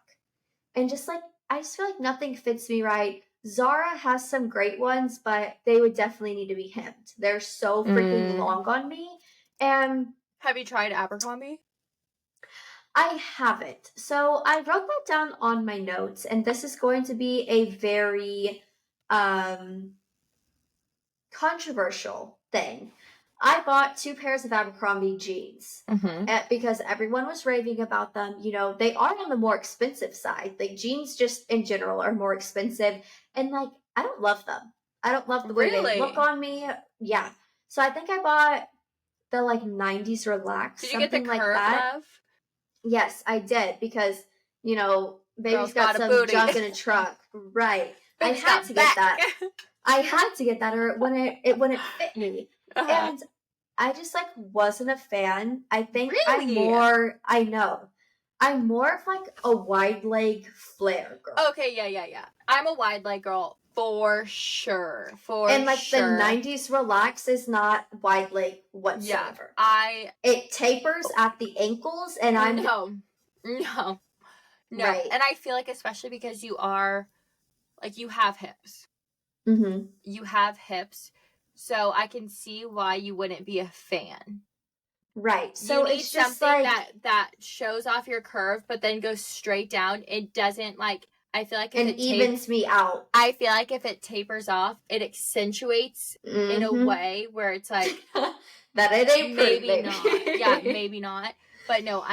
And just like, I just feel like nothing fits me right. Zara has some great ones, but they would definitely need to be hemmed. They're so freaking long on me. And have you tried Abercrombie? I haven't. So I wrote that down on my notes, and this is going to be a very controversial thing. I bought 2 pairs of Abercrombie jeans because everyone was raving about them. They are on the more expensive side. Like jeans just in general are more expensive, and like I don't love them. I don't love the way they look on me. Yeah. So I think I bought the like 90s Relax. Did you get the curve, love? Yes, I did, because baby's got some junk in a truck. Right. I had to get that. I had to get that, or it wouldn't fit me. And I just like wasn't a fan. I think I'm more of like a wide leg flare girl. Okay, yeah. I'm a wide leg girl for sure. And like the 90s Relax is not wide leg whatsoever. Yeah, it tapers at the ankles, and I'm no. Right. And I feel like, especially because you are like, you have hips. You have hips, so I can see why you wouldn't be a fan. Right. So it's just something like that shows off your curve, but then goes straight down. It doesn't like, I feel like if and evens me out. I feel like if it tapers off, it accentuates in a way where it's like that it ain't maybe pretty, not. Yeah, maybe not. But no,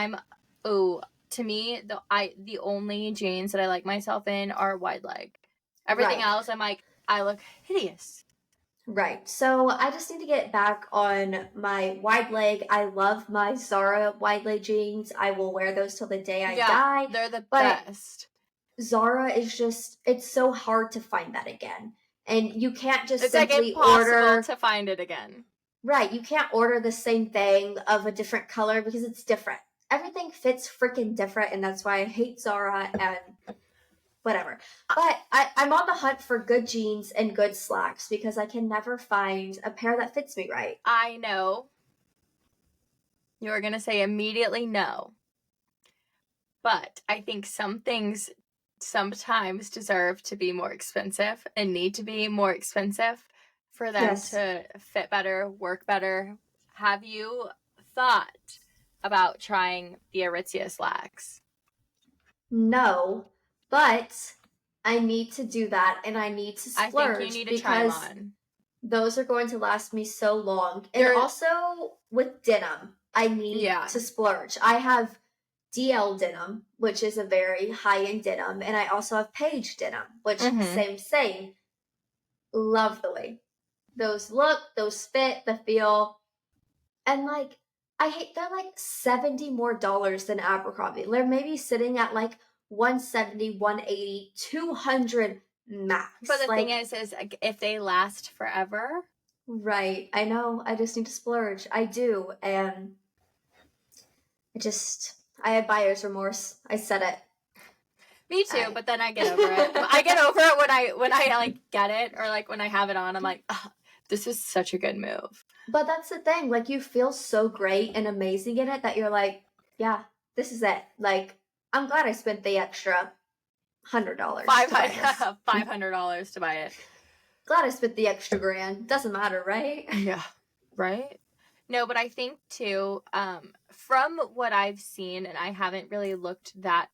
to me, the only jeans that I like myself in are wide leg. Everything else, I'm like, I look hideous. Right. So I just need to get back on my wide leg. I love my Zara wide leg jeans. I will wear those till the day I die. They're the best. Zara is just, it's so hard to find that again. And you can't just it's simply like impossible order to find it again. Right. You can't order the same thing of a different color because it's different. Everything fits freaking different, and that's why I hate Zara and whatever. But I'm on the hunt for good jeans and good slacks because I can never find a pair that fits me right. I know. You are going to say immediately no. But I think some things sometimes deserve to be more expensive and need to be more expensive for them to fit better, work better. Have you thought about trying the Aritzia slacks? No, but I need to do that, and I need to splurge. I think you need to try them on. Those are going to last me so long. And also with denim, I need to splurge. I have DL denim, which is a very high-end denim, and I also have Page denim, which same. Love the way those look, those fit, the feel, and like they're like $70 more than Abercrombie. They're maybe sitting at like 170, 180, 200 max. But the thing is if they last forever. Right. I know. I just need to splurge. I do. And I had buyer's remorse. I said it. Me too, but then I get over it. I get over it when I like get it, or like when I have it on, I'm like, oh, this is such a good move. But that's the thing. Like, you feel so great and amazing in it that you're like, yeah, this is it. Like, I'm glad I spent the extra $100. $500 to buy it. Glad I spent the extra grand. Doesn't matter, right? Yeah. Right? No, but I think too, from what I've seen, and I haven't really looked that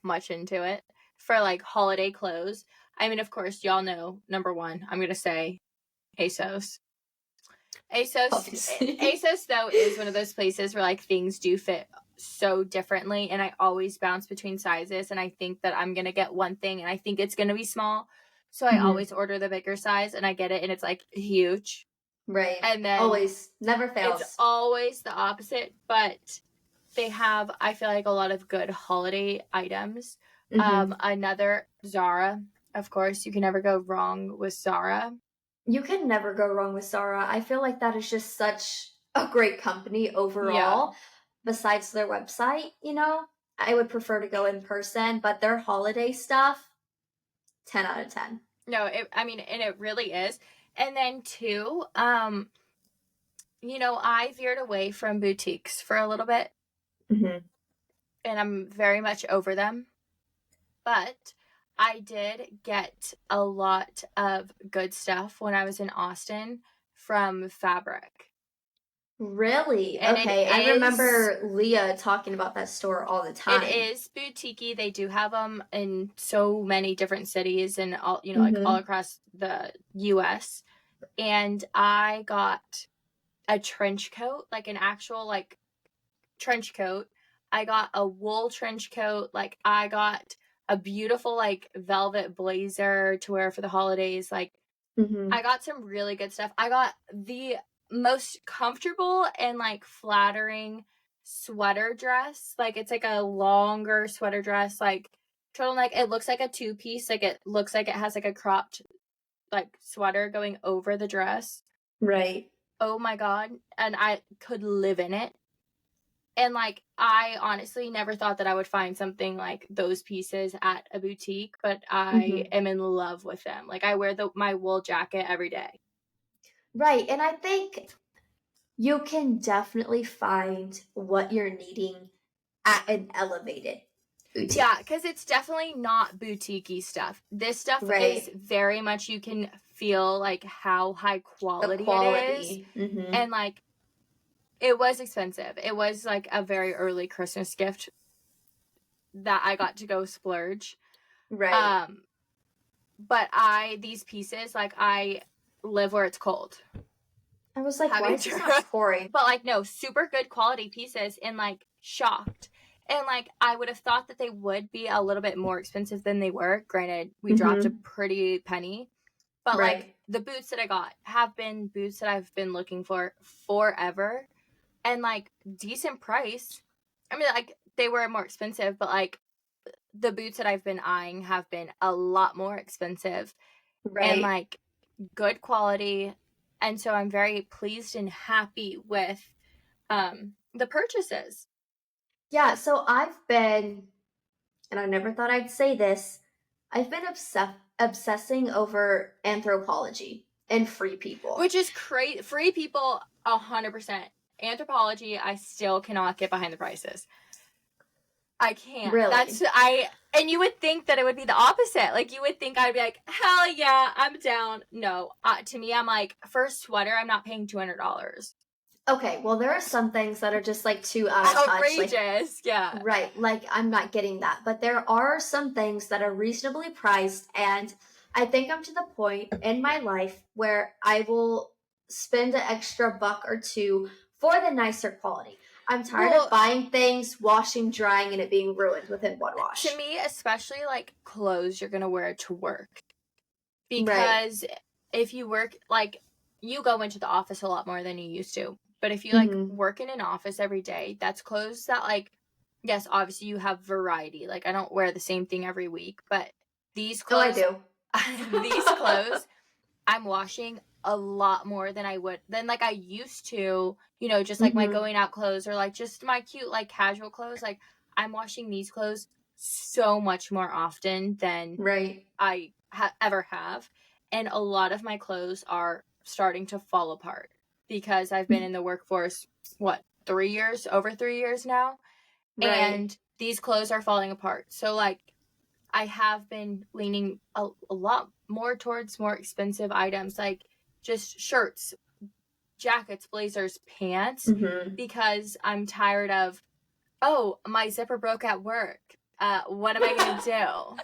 much into it, for like holiday clothes, I mean, of course, y'all know, number one, I'm going to say ASOS. ASOS, though, is one of those places where like things do fit so differently, and I always bounce between sizes, and I think that I'm going to get one thing, and I think it's going to be small, so I always order the bigger size, and I get it, and it's like huge. Right. And then always, never fails. It's always the opposite, but they have, I feel like, a lot of good holiday items. Another, Zara. Of course, you can never go wrong with Zara. You can never go wrong with Zara. I feel like that is just such a great company overall. Yeah. Besides their website, you know, I would prefer to go in person, but their holiday stuff, 10 out of 10. No, and it really is. And then too, you know, I veered away from boutiques for a little bit. And I'm very much over them. But I did get a lot of good stuff when I was in Austin from Fabric. Really? And okay. I remember Leah talking about that store all the time. It is boutique-y. They do have them in so many different cities and all, you know, like all across the US. And I got a trench coat, like an actual like trench coat. I got a wool trench coat. Like, I got a beautiful like velvet blazer to wear for the holidays. Like, I got some really good stuff. I got the most comfortable and like flattering sweater dress. Like, it's like a longer sweater dress, like turtleneck. It looks like a two-piece. Like, it looks like it has like a cropped like sweater going over the dress. Right. Oh my God. And I could live in it. And like, I honestly never thought that I would find something like those pieces at a boutique, but I am in love with them. Like, I wear my wool jacket every day. Right. And I think you can definitely find what you're needing at an elevated boutique. Yeah, because it's definitely not boutique-y stuff. This stuff is very much, you can feel like how high quality it is. And like, it was expensive. It was like a very early Christmas gift that I got to go splurge. Right. But these pieces, like, I live where it's cold. I was like, why is this not pouring? But, like, no, super good quality pieces, and, like, shocked. And, like, I would have thought that they would be a little bit more expensive than they were. Granted, we dropped a pretty penny. But, like, the boots that I got have been boots that I've been looking for forever. And, like, decent price. I mean, like, they were more expensive, but, like, the boots that I've been eyeing have been a lot more expensive. Right. And, like, good quality. And so I'm very pleased and happy with the purchases. Yeah, so I've been, and I never thought I'd say this, I've been obsessing over anthropology and free people. Which is crazy. Free people, 100%. Anthropology, I still cannot get behind the prices. I can't. Really? And you would think that it would be the opposite. Like, you would think I'd be like, hell yeah, I'm down. No. To me, I'm like, for a sweater, I'm not paying $200. Okay, well, there are some things that are just, like, too out of touch. Outrageous, like, yeah. Right, like, I'm not getting that. But there are some things that are reasonably priced, and I think I'm to the point in my life where I will spend an extra buck or two for the nicer quality. I'm tired of buying things, washing, drying, and it being ruined within one wash. To me, especially, like, clothes you're going to wear to work. Because if you work, like, you go into the office a lot more than you used to. But if you, like, work in an office every day, that's clothes that, like, yes, obviously you have variety. Like, I don't wear the same thing every week. But these clothes... Oh, I do. These clothes, I'm washing a lot more than like, I used to, you know, just, like, my going out clothes or, like, just my cute, like, casual clothes. Like, I'm washing these clothes so much more often than I ever have. And a lot of my clothes are starting to fall apart because I've been in the workforce, over 3 years now. And these clothes are falling apart. So, like, I have been leaning a lot more towards more expensive items, like just shirts, jackets, blazers, pants, because I'm tired of, oh, my zipper broke at work. What am I going to do?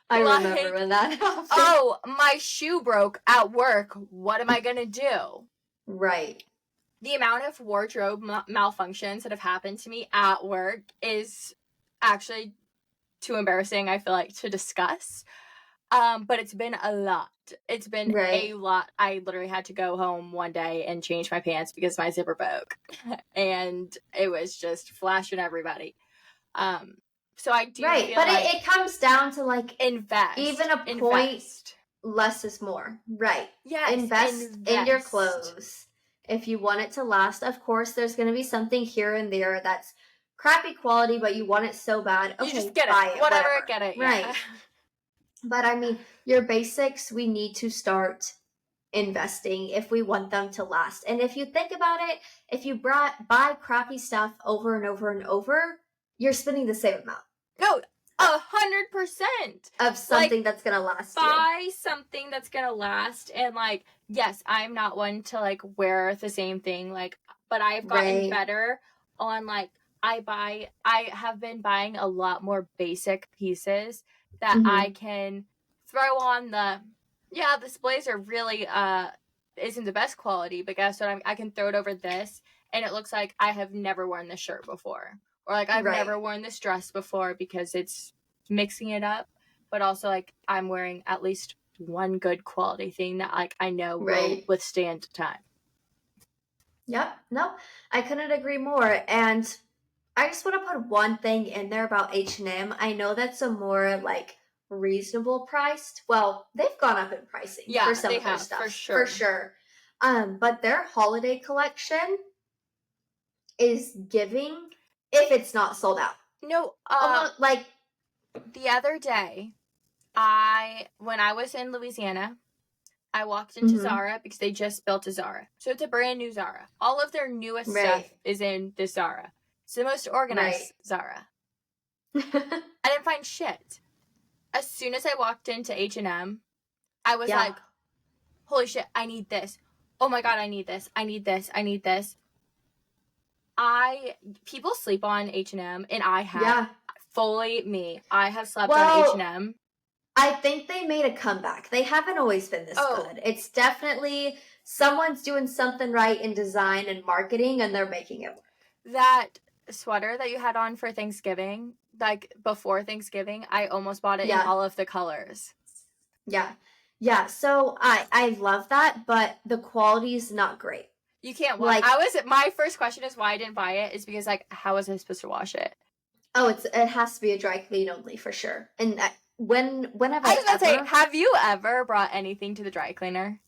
I remember when that happened. Oh, my shoe broke at work. What am I going to do? Right. The amount of wardrobe malfunctions that have happened to me at work is actually too embarrassing, I feel like, to discuss. But it's been a lot. It's been a lot. I literally had to go home one day and change my pants because my zipper broke. And it was just flashing everybody. So I do feel but like it comes down to, like, invest. Even a point, less is more. Right. Yes. Invest in your clothes. If you want it to last, of course, there's going to be something here and there that's crappy quality, but you want it so bad. Okay, you just get buy it. Whatever, get it. Right. Yeah. But I mean, your basics, we need to start investing if we want them to last. And if you think about it, if you buy crappy stuff over and over and over, you're spending the same amount. No, 100% of something, like, that's gonna last. Buy something that's gonna last, and, like, yes, I'm not one to, like, wear the same thing, like, but I've gotten better on, like, I have been buying a lot more basic pieces that I can throw on this blazer really isn't the best quality, but guess what, I can throw it over this and it looks like I have never worn this shirt before, or, like, I've never worn this dress before, because it's mixing it up, but also, like, I'm wearing at least one good quality thing that, like, I know will withstand time. Yep. No, I couldn't agree more. And I just want to put one thing in there about H&M. I know that's a more, like, reasonable priced. Well, they've gone up in pricing for some of their stuff. For sure. But their holiday collection is giving, if it's not sold out. No, almost, like, the other day, when I was in Louisiana, I walked into Zara because they just built a Zara. So it's a brand new Zara. All of their newest stuff is in this Zara. It's the most organized Zara. I didn't find shit. As soon as I walked into H&M, I was like, holy shit, I need this. Oh my God, I need this. I need this. I need this. People sleep on H&M, and I have fully me. I have slept on H&M. I think they made a comeback. They haven't always been this good. It's definitely someone's doing something right in design and marketing, and they're making it work. That sweater that you had on for Thanksgiving, like before Thanksgiving, I almost bought it in all of the colors. Yeah, so I love that, but the quality is not great. You can't wash. My first question is why I didn't buy it is because, like, how was I supposed to wash it? Oh, it has to be a dry clean only for sure. And when have I was about to say, have you ever brought anything to the dry cleaner?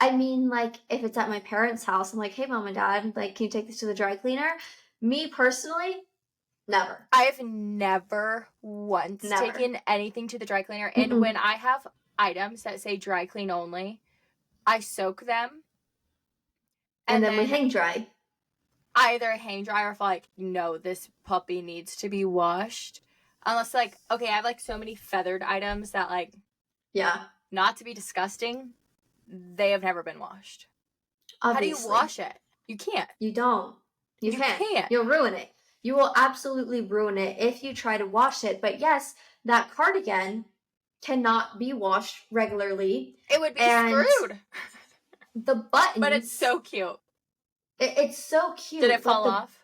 I mean, like, if it's at my parents' house, I'm like, hey, mom and dad, like, can you take this to the dry cleaner? Me personally, never. I've never once taken anything to the dry cleaner. And when I have items that say dry clean only, I soak them. And then we hang dry. Either hang dry or if, like, no, this puppy needs to be washed. Unless, like, okay, I have, like, so many feathered items that, like, not to be disgusting, they have never been washed. Obviously. How do you wash it? You can't. You don't. You can't. You'll ruin it. You will absolutely ruin it if you try to wash it. But yes, that cardigan cannot be washed regularly. It would be screwed. The buttons. But it's so cute. It's so cute. Did it fall off?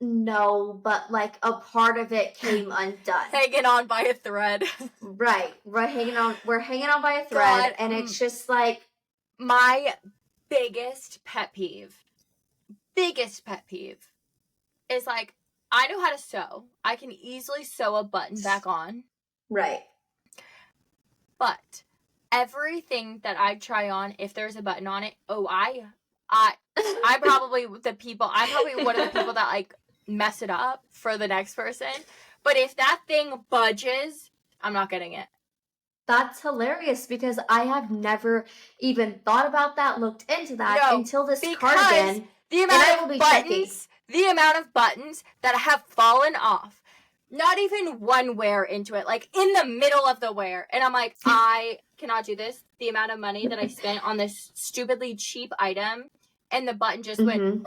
No, but, like, a part of it came undone. Hanging on by a thread. Right. We're hanging on by a thread, and it's just, like... My biggest pet peeve is, like, I know how to sew. I can easily sew a button back on. Right. But everything that I try on, if there's a button on it, I'm probably one of the people that, like, mess it up for the next person. But if that thing budges, I'm not getting it. That's hilarious because I have never even thought about that, looked into that until this cardigan. The amount of buttons that have fallen off. Not even one wear into it, like in the middle of the wear. And I'm like, I cannot do this. The amount of money that I spent on this stupidly cheap item, and the button just went,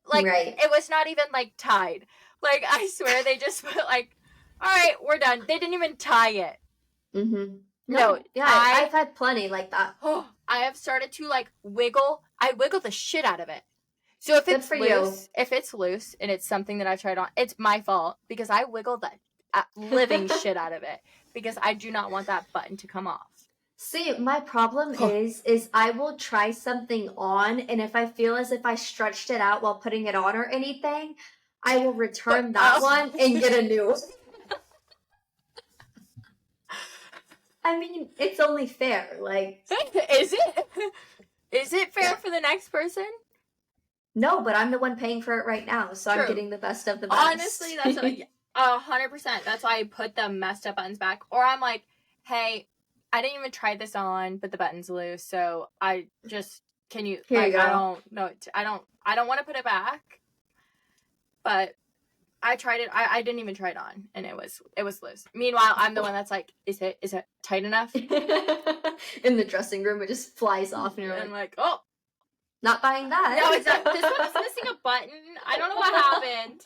like, it was not even, like, tied. Like, I swear they just put, like, all right, we're done. They didn't even tie it. No. Yeah, I've had plenty like that. I have started to, like, wiggle. I wiggle the shit out of it. So if it's loose and it's something that I've tried on, it's my fault because I wiggle the living shit out of it because I do not want that button to come off. See, my problem is I will try something on, and if I feel as if I stretched it out while putting it on or anything, I will return that one and get a new one. I mean, it's only fair, like... Is it? Is it fair for the next person? No, but I'm the one paying for it right now, so I'm getting the best of the best. Honestly, that's 100%. That's why I put the messed up buttons back. Or I'm like, hey, I didn't even try this on, but the button's loose, so I just, can you, Here you go. I don't want to put it back, but I tried it, I didn't even try it on, and it was loose. Meanwhile, I'm the one that's like, is it tight enough? In the dressing room, it just flies off, and I'm like, oh. Not buying that. No, it's not. This one's missing a button. I don't know what happened.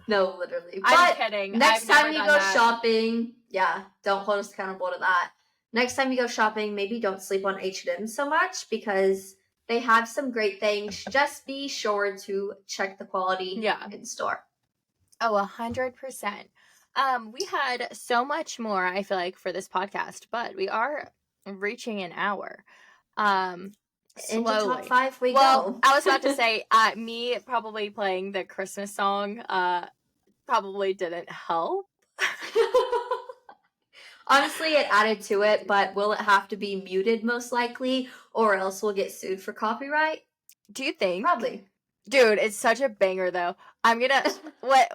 No, literally. I'm kidding. Next time you go shopping, don't hold us accountable to that. Next time you go shopping, maybe don't sleep on H&M so much because they have some great things. Just be sure to check the quality in store. Oh, 100%. We had so much more, I feel like, for this podcast, but we are reaching an hour. Into top 5 we go. I was about to say, me probably playing the Christmas song probably didn't help. Honestly, it added to it, but will it have to be muted most likely, or else we'll get sued for copyright? Do you think? Probably. Dude, it's such a banger, though. I'm gonna,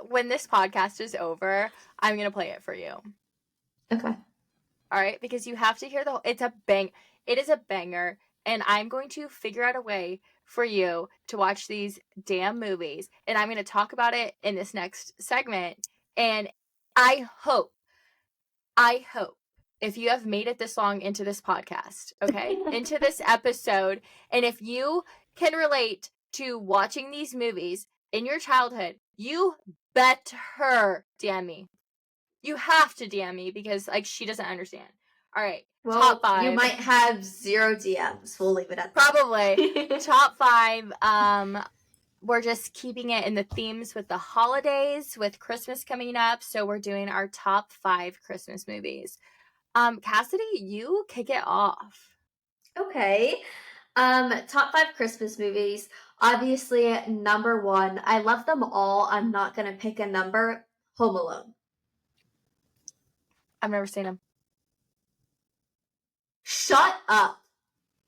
when this podcast is over, I'm gonna play it for you. Okay. All right? Because you have to hear it is a banger. And I'm going to figure out a way for you to watch these damn movies. And I'm going to talk about it in this next segment. And I hope if you have made it this long into this podcast, okay, into this episode, and if you can relate to watching these movies in your childhood, you better DM me. You have to DM me because, like, she doesn't understand. All right, Well, top 5. You might have 0 DMs. We'll leave it at that. Probably. Top 5. We're just keeping it in the themes with the holidays, with Christmas coming up. So we're doing our top 5 Christmas movies. Kassidy, you kick it off. Okay. Top 5 Christmas movies. Obviously, number 1. I love them all. I'm not gonna pick a number. Home Alone. I've never seen them. Shut up.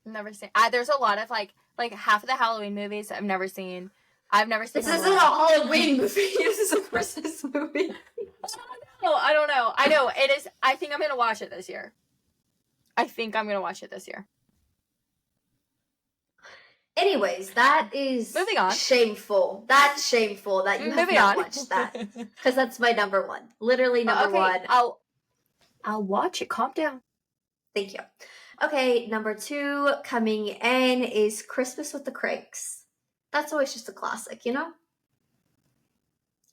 Never seen. There's a lot of like half of the Halloween movies I've never seen. I've never seen. This isn't a Halloween movie. This is a Christmas movie. I don't know. I know it is. I think I'm gonna watch it this year. Anyways, that is moving on. Shameful. That's shameful that you have not watched that. Because that's my number 1. Literally number 1. I'll watch it. Calm down. Thank you. Okay, number 2 coming in is Christmas with the Cranks. That's always just a classic, you know?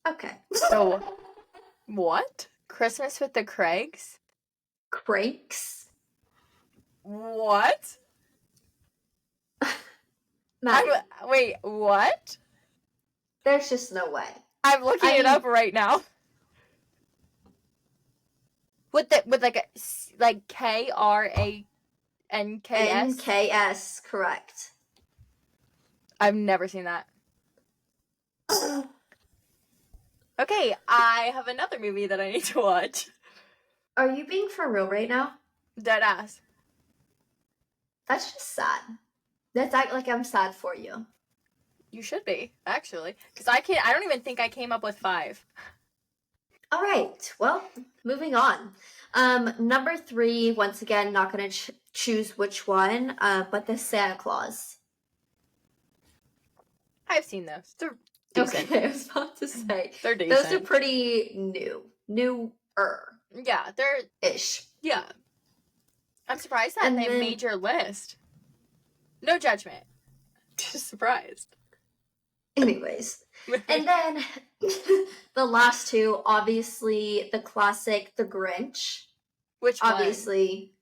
Okay. So, what? Christmas with the Craigs? Cranks? What? Maddy, wait, what? there's just no way. I'm looking it up right now. With like KRANKS? NKS, correct. I've never seen that. Okay, I have another movie that I need to watch. Are you being for real right now? Deadass. That's just sad. That's like I'm sad for you. You should be, actually. Because I don't even think I came up with 5. All right. Well, moving on. Number 3, once again, not going to choose which one, but the Santa Claus. I've seen those. They're decent. Okay, I was about to say. They're decent. Those are pretty new. Newer. Yeah, they're... Ish. Yeah. I'm surprised that they made your list. No judgment. Just surprised. Anyways. And then the last 2, obviously the classic The Grinch. Which one? Obviously.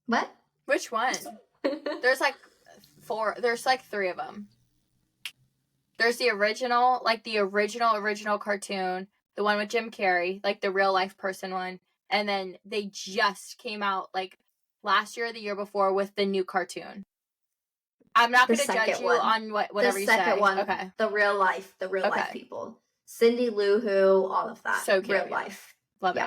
What? Which one? There's like 4. There's like 3 of them. There's the original, like the original cartoon, the one with Jim Carrey, like the real life person one, and then they just came out like last year or the year before with the new cartoon. I'm not going to judge you on whatever you say. The second one, okay. The real life people. Cindy Lou Who, all of that. So cute. Real life. Love it.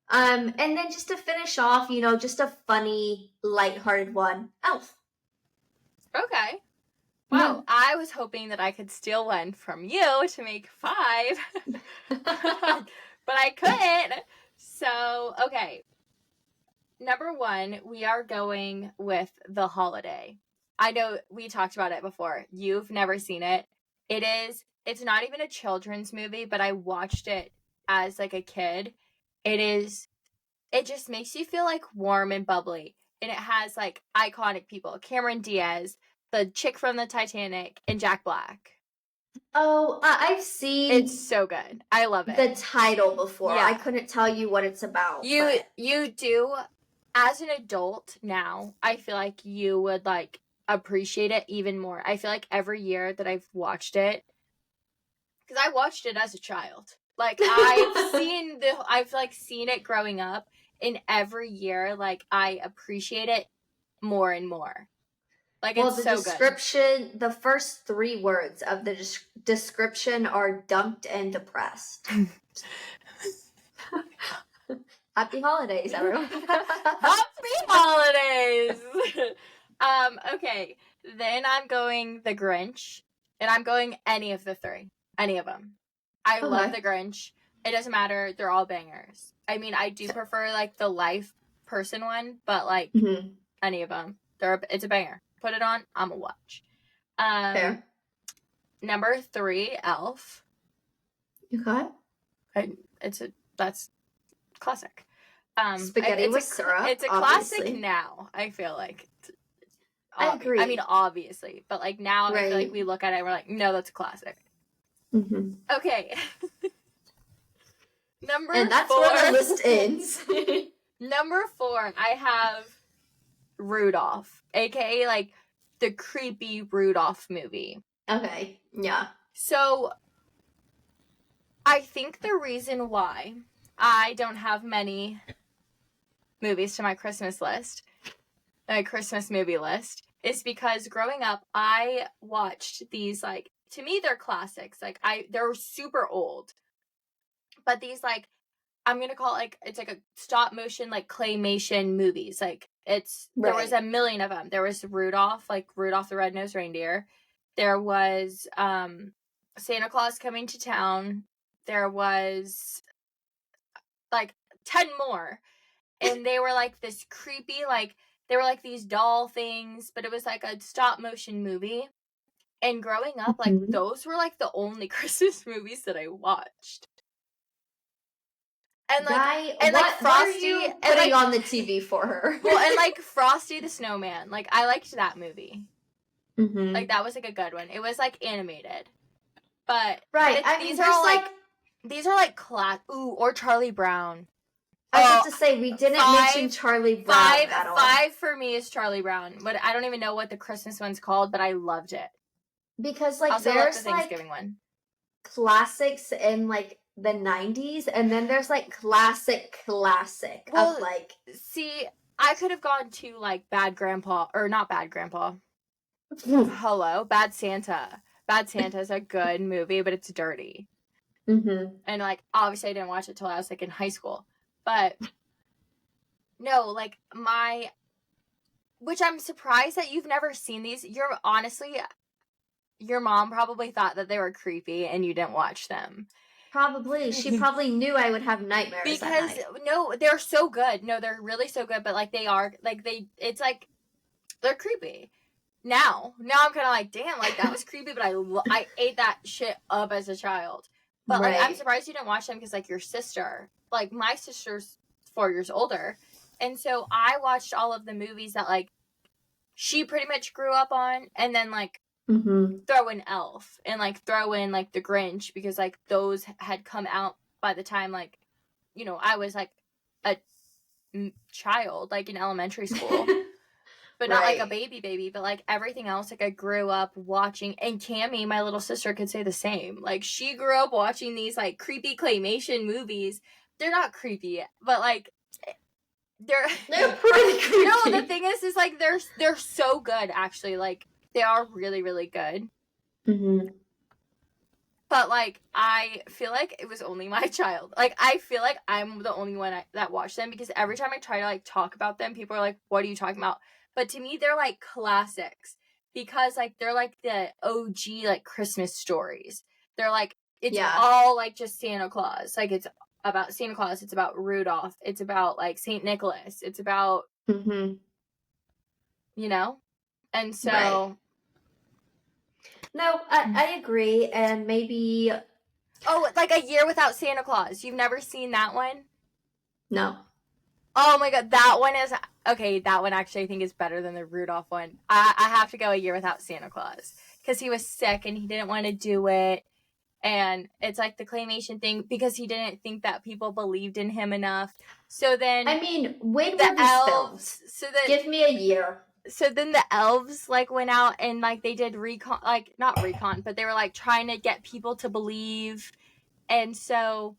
And then just to finish off, just a funny, lighthearted one, Elf. Okay. Wow, I was hoping that I could steal one from you to make 5, but I couldn't. So, okay. Number 1, we are going with The Holiday. I know we talked about it before. You've never seen it. It's not even a children's movie, but I watched it as like a kid. It just makes you feel like warm and bubbly. And it has like iconic people. Cameron Diaz, the chick from the Titanic, and Jack Black. Oh, I've seen... It's so good. I love it. The title before. Yeah. I couldn't tell you what it's about. You do, as an adult now, I feel like you would like appreciate it even more. I feel like every year that I've watched it, because I watched it as a child. Like I've seen it growing up, and every year, like I appreciate it more and more. Like, well, it's so description, good. The first 3 words of the description are dumped and depressed. Happy holidays, everyone. Happy holidays! Okay, then I'm going The Grinch, and I'm going any of the 3. Any of them. I love The Grinch. It doesn't matter. They're all bangers. I mean, I do prefer, like, the life person one, but, like, any of them. It's a banger. Put it on, I'm gonna watch. Fair. Number 3, Elf. Okay. That's classic. Spaghetti with syrup. It's a classic now, I feel like. I agree. I mean, obviously. But, like, now I feel like we look at it and we're like, no, that's a classic. Mm-hmm. Okay. Number and that's 4. where the list ends. Number 4, I have Rudolph, aka like the creepy Rudolph movie. Okay, yeah. So I think the reason why I don't have many movies to my Christmas list, my Christmas movie list, is because growing up I watched these, like, to me they're classics. Like, they're super old, but these, like, I'm gonna call it, like, it's like a stop motion, like, claymation movies. Like, there was a million of them. There was Rudolph, like Rudolph the Red-Nosed Reindeer. There was Santa Claus Coming to Town. There was like 10 more. And they were like this creepy, like, they were like these doll things, but it was like a stop motion movie. And growing up, like, those were like the only Christmas movies that I watched. And like, what Frosty, are you and putting like, on the TV for her? well, and like Frosty the Snowman, like, I liked that movie. Mm-hmm. Like, that was like a good one. It was like animated, but right. But these are all like or Charlie Brown. I was about to say, we didn't mention Charlie Brown at all. 5 for me is Charlie Brown, but I don't even know what the Christmas one's called, but I loved it. Because, like, also there's the Thanksgiving one. Classics in, like, the 90s, and then there's, like, classic of, like... See, I could have gone to, like, Bad Grandpa, or not Bad Grandpa. Hello? Bad Santa. Bad Santa is a good movie, but it's dirty. Mm-hmm. And, like, obviously I didn't watch it till I was, like, in high school. But, no, like, which I'm surprised that you've never seen these. Your mom probably thought that they were creepy and you didn't watch them. Probably. She probably knew I would have nightmares because, at night. No, they're so good. No, they're really so good, but, like, it's, like, they're creepy. Now I'm kind of like, damn, like, that was creepy, but I ate that shit up as a child. But, like, I'm surprised you didn't watch them because, like, your sister, like, my sister's 4 years older, and so I watched all of the movies that, like, she pretty much grew up on, and then, like, throw in Elf, and, like, throw in, like, The Grinch, because, like, those had come out by the time, like, you know, I was, like, a child, like, in elementary school. But not like a baby, but like everything else, like I grew up watching. And Cammie, my little sister, could say the same. Like, she grew up watching these like creepy claymation movies. They're not creepy, but like they're pretty creepy. No, the thing is like they're so good, actually. Like, they are really, really good. Mm-hmm. But like, I feel like it was only my child. Like, I feel like I'm the only one that watched them, because every time I try to like talk about them, people are like, "What are you talking about?" But to me, they're, like, classics, because, like, they're, like, the OG, like, Christmas stories. They're, like, it's all, like, just Santa Claus. Like, it's about Santa Claus. It's about Rudolph. It's about, like, St. Nicholas. It's about, you know? And so... Right. No, I agree, and maybe... Oh, like, A Year Without Santa Claus. You've never seen that one? No. Oh my god, that one is... Okay, that one actually I think is better than the Rudolph one. I have to go A Year Without Santa Claus. Because he was sick and he didn't want to do it. And it's like the claymation thing, because he didn't think that people believed in him enough. So then... I mean, when were these films? Give me a year. So then the elves, like, went out and, like, they did recon... Like, not recon, but they were, like, trying to get people to believe. And so...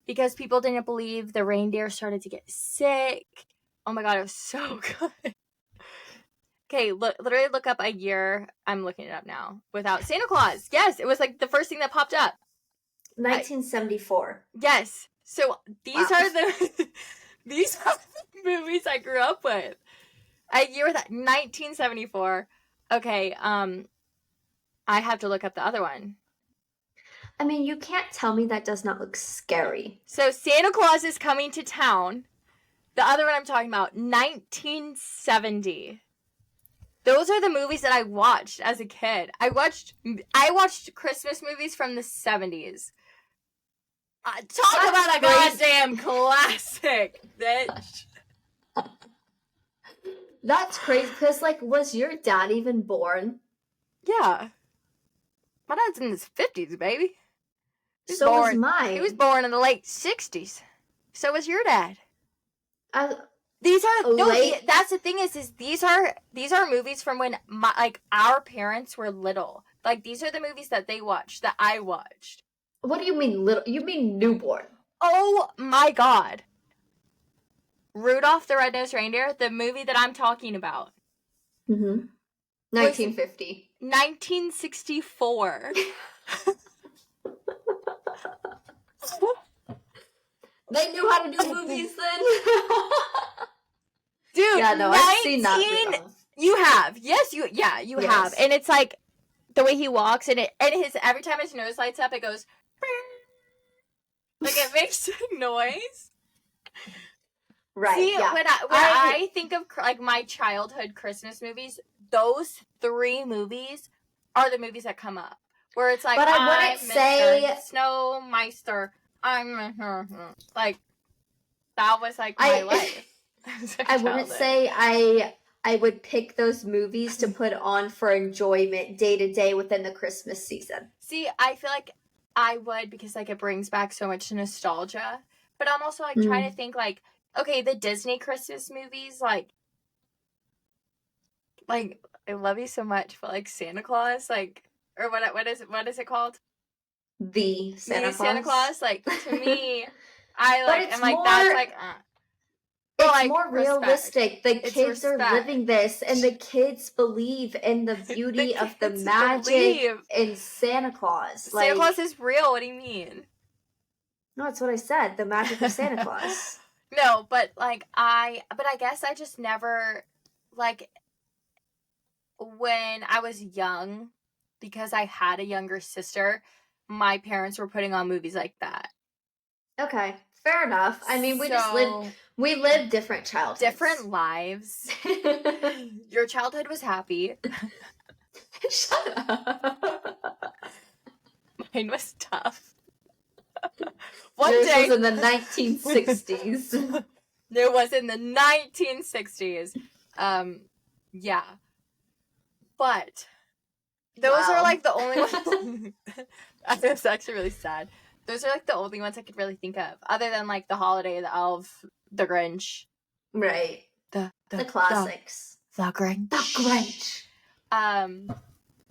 Because people didn't believe, the reindeer started to get sick. Oh my god, it was so good. Okay, literally look up A Year. I'm looking it up now. Without Santa Claus. Yes, it was like the first thing that popped up. 1974. Yes. So these are the movies I grew up with. A Year Without 1974. Okay, I have to look up the other one. I mean, you can't tell me that does not look scary. So, Santa Claus is Coming to Town. The other one I'm talking about, 1970. Those are the movies that I watched as a kid. I watched Christmas movies from the 70s. Talk about a goddamn classic, bitch. That's crazy, because, like, was your dad even born? Yeah. My dad's in his 50s, baby. So was mine. He was born in the late 60s. So was your dad. These are that's the thing is these are movies from when our parents were little. Like these are the movies that they watched that I watched. What do you mean little? You mean newborn? Oh my God. Rudolph the Red-Nosed Reindeer, the movie that I'm talking about. 1950. 1964. They knew how to do movies then. Dude, yeah, no, I've seen that. You have. Yes, you have. And it's like the way he walks and every time his nose lights up, it goes like it makes noise. Right. See, yeah. when I think of like my childhood Christmas movies, those 3 movies are the movies that come up. Where it's like, but I wouldn't say Snowmeister. I'm like that was like my life. I wouldn't say I would pick those movies to put on for enjoyment day to day within the Christmas season. See, I feel like I would because like it brings back so much nostalgia. But I'm also like trying to think like, okay, the Disney Christmas movies, like I love you so much, but like Santa Claus, like or what is it called? The Santa Claus, like to me, I like am like more, that's like. It's like, more realistic. The kids are living this, and the kids believe in the beauty of the magic in Santa Claus. Santa Claus is real. What do you mean? No, that's what I said. The magic of Santa Claus. No, but I guess I just never like when I was young, because I had a younger sister. My parents were putting on movies like that. Okay. Fair enough. I mean, we lived different childhoods. Different lives. Your childhood was happy. Shut up. Mine was tough. Yours was in the 1960s. It was in the 1960s. Yeah. But those are like the only ones. It's actually really sad. Those are like the only ones I could really think of, other than like The Holiday, The Elf, The Grinch. Right. The classics. The Grinch. The Grinch.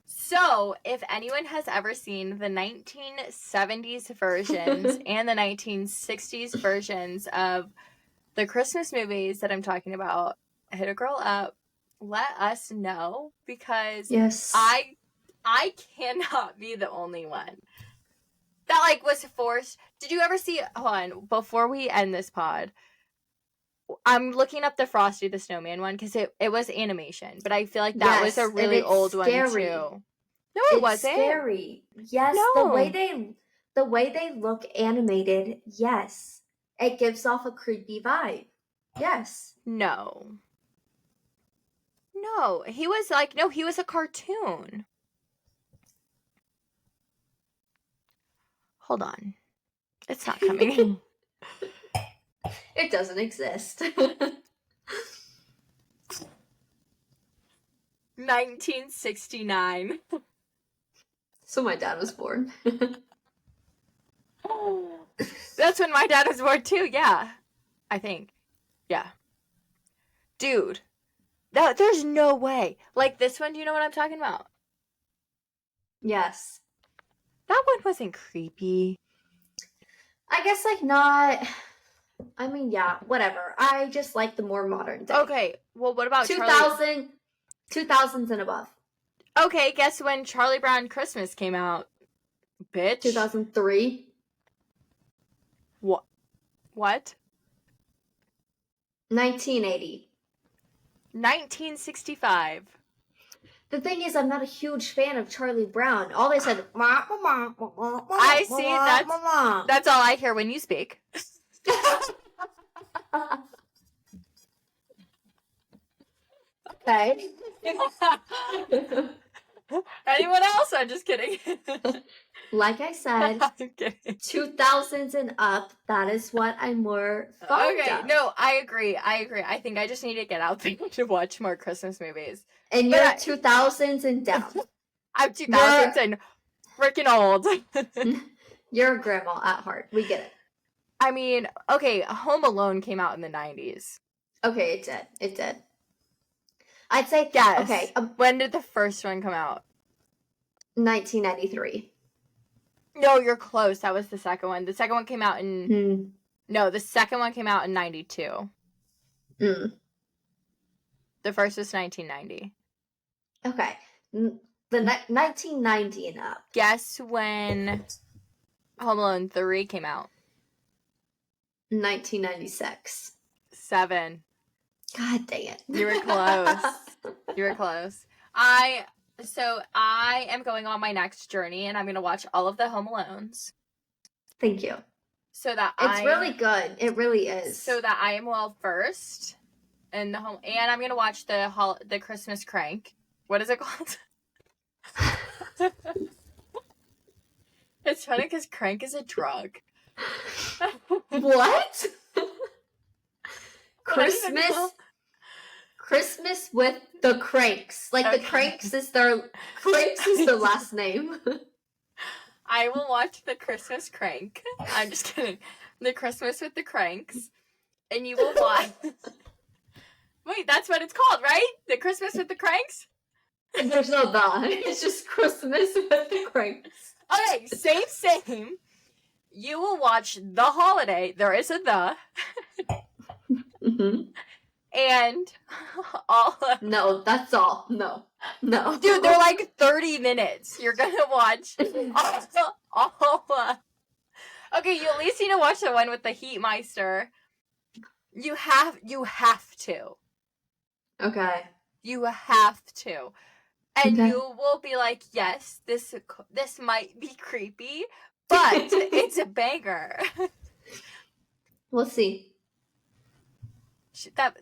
So, if anyone has ever seen the 1970s versions and the 1960s versions of the Christmas movies that I'm talking about, hit a girl up. Let us know, because yes, I cannot be the only one that like was forced. Did you ever see? Hold on, before we end this pod, I'm looking up the Frosty the Snowman one because it was animation, but I feel like that was a really old scary one too. No, it wasn't. Scary. Yes, no. the way they look animated. Yes, it gives off a creepy vibe. Yes. No, he was a cartoon. Hold on. It's not coming. It doesn't exist. 1969. So my dad was born. That's when my dad was born too, yeah. I think. Yeah. Dude. There's no way. Like this one, do you know what I'm talking about? Yes. That one wasn't creepy. I guess like not. I mean, yeah, whatever. I just like the more modern day. Okay, well, what about 2000s and above. Okay, guess when Charlie Brown Christmas came out, bitch? 2003. What? 1980. 1965. The thing is, I'm not a huge fan of Charlie Brown. All they said, I see, that's all I hear when you speak. Okay. Anyone else? I'm just kidding. Like I said, 2000s and up, that is what I'm more fond of. No, I agree. I think I just need to get out there to watch more Christmas movies. And you're 2000s and down. I'm 2000s and freaking old. You're a grandma at heart. We get it. I mean, okay, Home Alone came out in the 90s. Okay, it did. It did. I'd say, Yes. Okay. When did the first one come out? 1993. No, you're close. That was the second one. The second one came out in... No, the second one came out in 92. The first was 1990. Okay. The 1990 and up. Guess when Home Alone 3 came out? 1996. 7. God dang it. You were close. You were close. I am going on my next journey, and I'm going to watch all of the Home Alones. Thank you. So that it's really good. It really is. So that I am well versed in the home, and I'm going to watch the Christmas Crank. What is it called? It's funny because crank is a drug. What? Christmas with the Cranks. Like, okay. The Cranks is the last name. I will watch the Christmas Crank. I'm just kidding. The Christmas with the Cranks. And you will watch... Wait, that's what it's called, right? The Christmas with the Cranks? There's no the. It's just Christmas with the Cranks. Okay, same. You will watch The Holiday. There is a the. And all... No, that's all. No. Dude, they're like 30 minutes. You're gonna watch all Okay, you at least need to watch the one with the Heatmeister. You have to. Okay. You have to. And you will be like, yes, this might be creepy, but it's a banger. We'll see.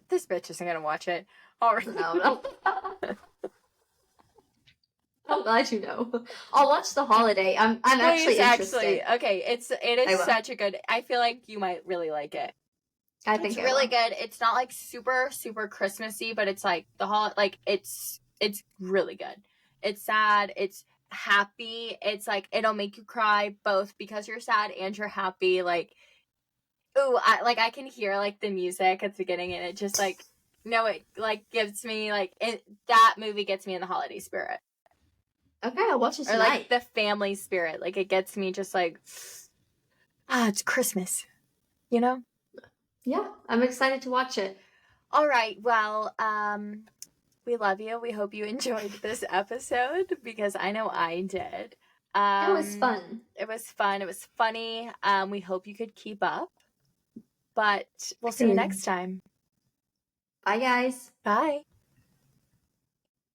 This bitch isn't gonna watch it. All right. No. I'm glad you know. I'll watch The Holiday. I'm actually interested. Okay, it is such a good. I feel like you might really like it. I think it's really good. It's not like super super Christmassy, but it's like it's really good. It's sad. It's happy. It's like it'll make you cry both because you're sad and you're happy. Like, ooh, I can hear like the music at the beginning, and it just like it like gives me like that movie gets me in the holiday spirit. Okay, I'll watch it tonight. Or like the family spirit. Like it gets me just like, it's Christmas, you know? Yeah, I'm excited to watch it. All right, well, we love you. We hope you enjoyed this episode because I know I did. It was fun. It was fun. It was funny. We hope you could keep up. But we'll see you next time. Bye, guys. Bye.